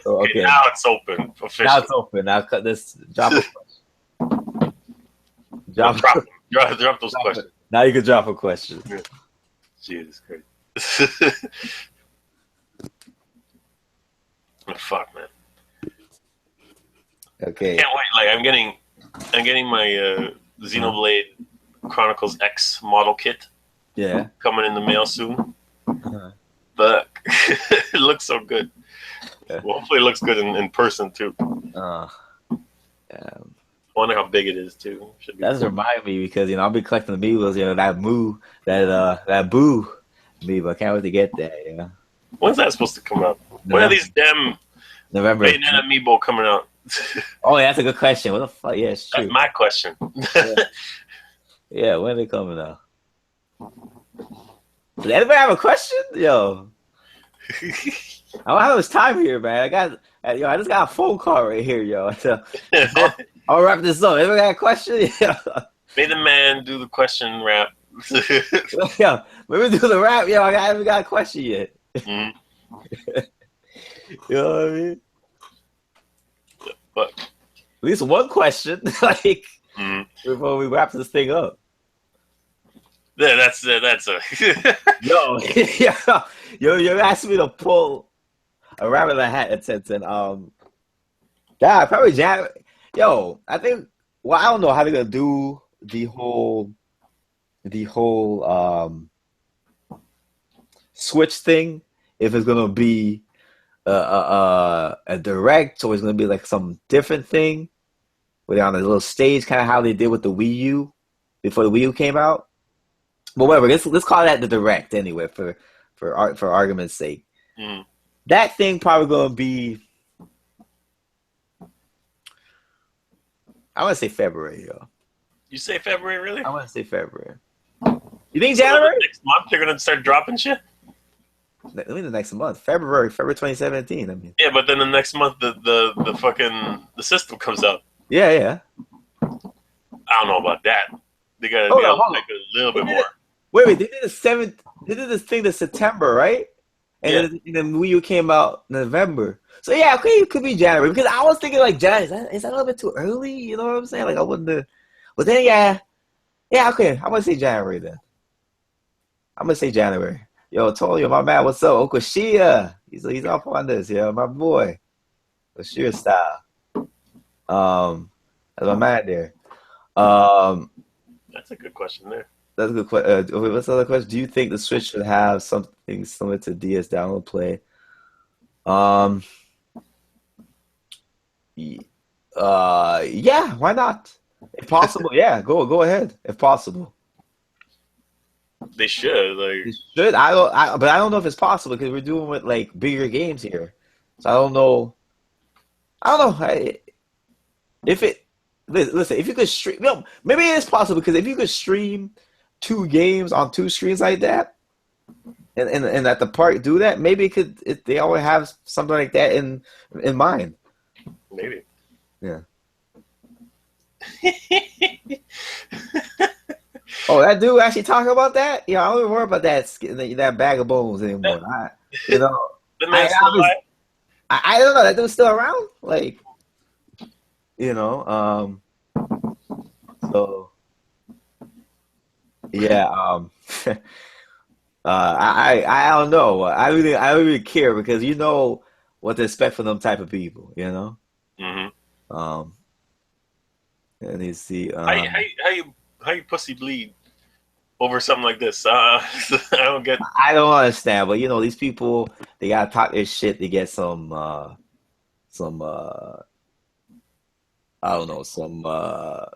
Okay, now it's open. Officially. Now it's open. Now cut this. Drop a question. Drop those questions. Now you can drop a question. Jesus Christ. Fuck, man. Okay. Can't wait. Like I'm getting my Xenoblade Chronicles X model kit. Yeah. Coming in the mail soon. Uh-huh. But it looks so good. Yeah. Well, hopefully it looks good in person too. Yeah. I wonder how big it is too. Should be That doesn't remind me because I'll be collecting the amiibos, that Boo amiibo. I can't wait to get that, When's that supposed to come out? When are these damn November Bayonetta amiibo coming out? Oh, yeah, that's a good question. What the fuck? Yeah, it's true. That's my question. Yeah, when are they coming out? Does anybody have a question? Yo. I don't have much time here, man. I just got a phone call right here, yo. So, I'll wrap this up. Anybody got a question? Yeah. May the man do the question rap. Yeah, maybe do the rap. Yo, I haven't got a question yet. Mm-hmm. You know what I mean? But at least one question, before we wrap this thing up. Yeah, that's a Yo, you asked me to pull a rabbit in the hat in sense, and yeah, probably January. Yo, I think. Well, I don't know how they're gonna do the whole Switch thing. If it's gonna be a direct, or it's gonna be like some different thing, where they're on a little stage, kind of how they did with the Wii U before the Wii U came out. But whatever, let's call that the direct anyway, for argument's sake. Mm. That thing probably gonna be, I want to say February, yo. You say February, really? I want to say February. You think January? Next month they're gonna start dropping shit. I mean the next month, February 2017. I mean. Yeah, but then the next month the fucking the system comes out. Yeah. I don't know about that. They gotta Hold be able on. to make it a little bit more. Wait, they did the 7th. They did this thing to September, right? And then Wii U came out November. So yeah, okay, it could be January, because I was thinking like January. Is that a little bit too early? You know what I'm saying? Like I wouldn't have. But then yeah, okay. I'm gonna say January then. I'm gonna say January. Yo, Antonio, my man, what's up? Okoshia, he's up on this, my boy. Okoshia style. That's my man there. That's a good question there. That's a good question. What's the other question? Do you think the Switch should have something similar to DS Download Play? Yeah, why not? If possible, yeah, go ahead. If possible, they should. They should. But I don't know if it's possible because we're doing with like bigger games here, so I don't know. Listen, if you could stream, maybe it is possible, because if you could stream 2 games on 2 screens like that, and at the park do that, maybe they always have something like that in mind. Maybe. Yeah. Oh, that dude actually talk about that? Yeah, I don't worry about that bag of bones anymore. I don't know. That dude's still around, like. So yeah, I don't know. I don't really care, because you know what to expect from them type of people, Mm-hmm. And you see, how you pussy bleed over something like this? I don't get. I don't understand, but these people, they gotta talk their shit to get some I don't know, some hype,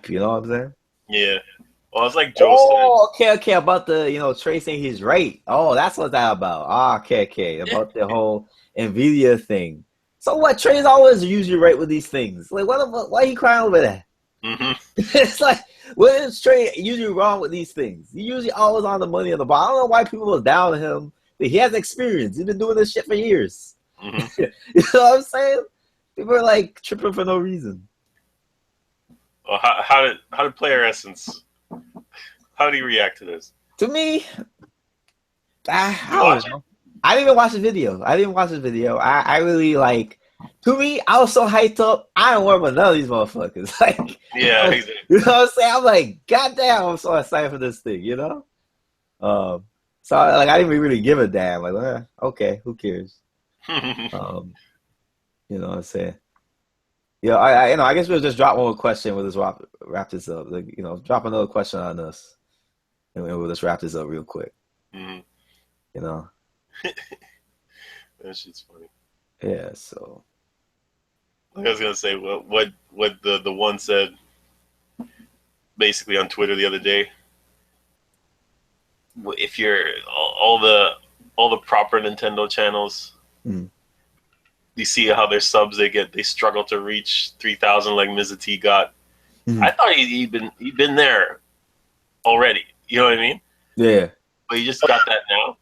you know what I'm saying? Yeah. Well, it's like Joe said. Okay, about the, Trey saying he's right. Oh, that's what that about. Okay, about the whole NVIDIA thing. So what? Trey's always usually right with these things. Like, why are you crying over that? Mm-hmm. It's like, what is Trey usually wrong with these things? He usually always on the money on the ball. I don't know why people are down on him. He has experience. He's been doing this shit for years. Mm-hmm. You know what I'm saying? People are like tripping for no reason. Well, how did Player Essence? How did he react to this? To me, I don't know. I didn't even watch the video. I really like. To me, I was so hyped up. I don't worry about none of these motherfuckers. Like, yeah, you know what I'm saying? I'm like, goddamn, I'm so excited for this thing. So like I didn't really give a damn. Like, okay, who cares? You know what I'm saying? Yeah, I guess we'll just drop one more question. We'll just wrap this up. Like, drop another question on us, and we'll just wrap this up real quick. Mm-hmm. You know? That shit's funny. Yeah. So. Like I was gonna say, what the one said, basically on Twitter the other day. If you're all the proper Nintendo channels. Mm. You see how their subs they struggle to reach 3,000 like Mr. T got. Mm. I thought he'd been there already. You know what I mean? Yeah. But you just got that now.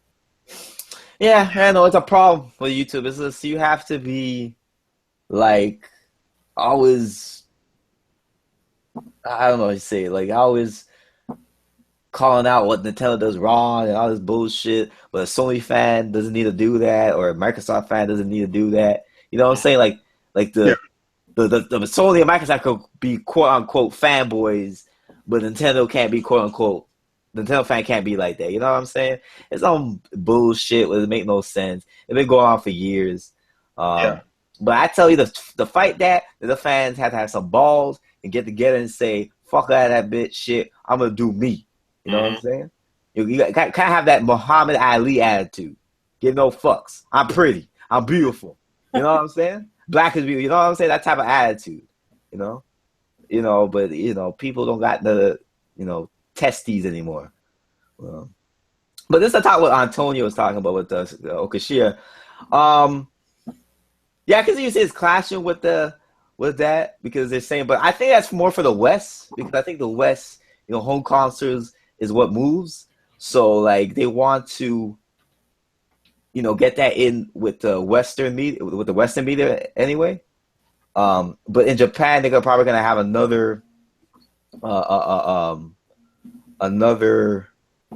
Yeah, I know it's a problem with YouTube. It's just you have to be like always. I don't know what to say. Like always calling out what Nintendo does wrong and all this bullshit, but a Sony fan doesn't need to do that, or a Microsoft fan doesn't need to do that. You know what I'm saying? Like the Sony and Microsoft could be quote unquote fanboys, but Nintendo can't be quote unquote. Nintendo fan can't be like that. You know what I'm saying? It's some bullshit. It make no sense. It's been going on for years. But I tell you, the fight that the fans have to have some balls and get together and say, "Fuck out of that bitch shit. I'm gonna do me." You know what I'm saying? You can't have that Muhammad Ali attitude. Give no fucks. I'm pretty. I'm beautiful. You know what I'm saying? Black is beautiful. You know what I'm saying? That type of attitude. But people don't got the testes anymore. But this is the talk what Antonio was talking about with the Okashia. Yeah, because you see it's clashing with that because they're saying, but I think that's more for the West because I think the West, home consoles is what moves. So like they want to, get that in with the Western media anyway. But in Japan, they're probably gonna have another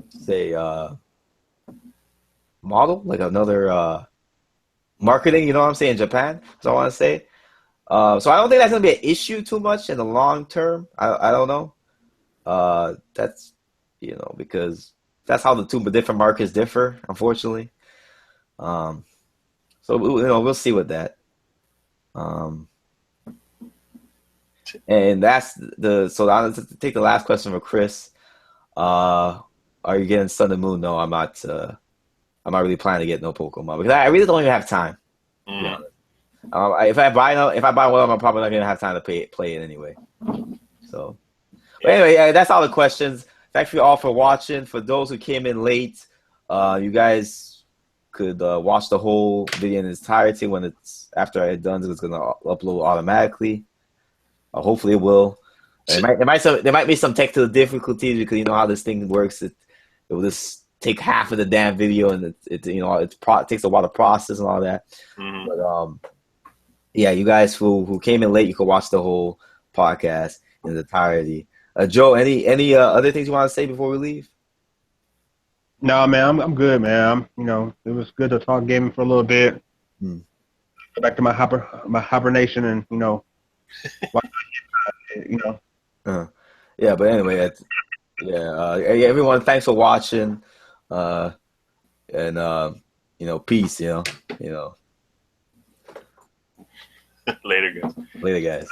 say model, like another marketing. You know what I'm saying? In Japan, so I want to say. So I don't think that's gonna be an issue too much in the long term. I don't know. That's because that's how the two different markets differ, unfortunately. So we'll see with that. And that's so I'll take the last question from Chris. Are you getting Sun and Moon? No, I'm not. I'm not really planning to get no Pokemon because I really don't even have time. Mm. If I buy one of them, I'm probably not gonna have time to play it anyway. So, but anyway, yeah, that's all the questions. Thank you all for watching. For those who came in late, you guys could watch the whole video in its entirety when it's after it's done. It's gonna upload automatically. Hopefully, it will. There might be some technical difficulties because you know how this thing works. It will just take half of the damn video, and it takes a while to process and all that. Mm-hmm. But yeah, you guys who came in late, you can watch the whole podcast in its entirety. Joe, any other things you want to say before we leave? No, man, I'm good, man. It was good to talk gaming for a little bit. Go back to my hibernation and watch, Yeah, but anyway, everyone, thanks for watching. And peace. Later, guys. Later, guys.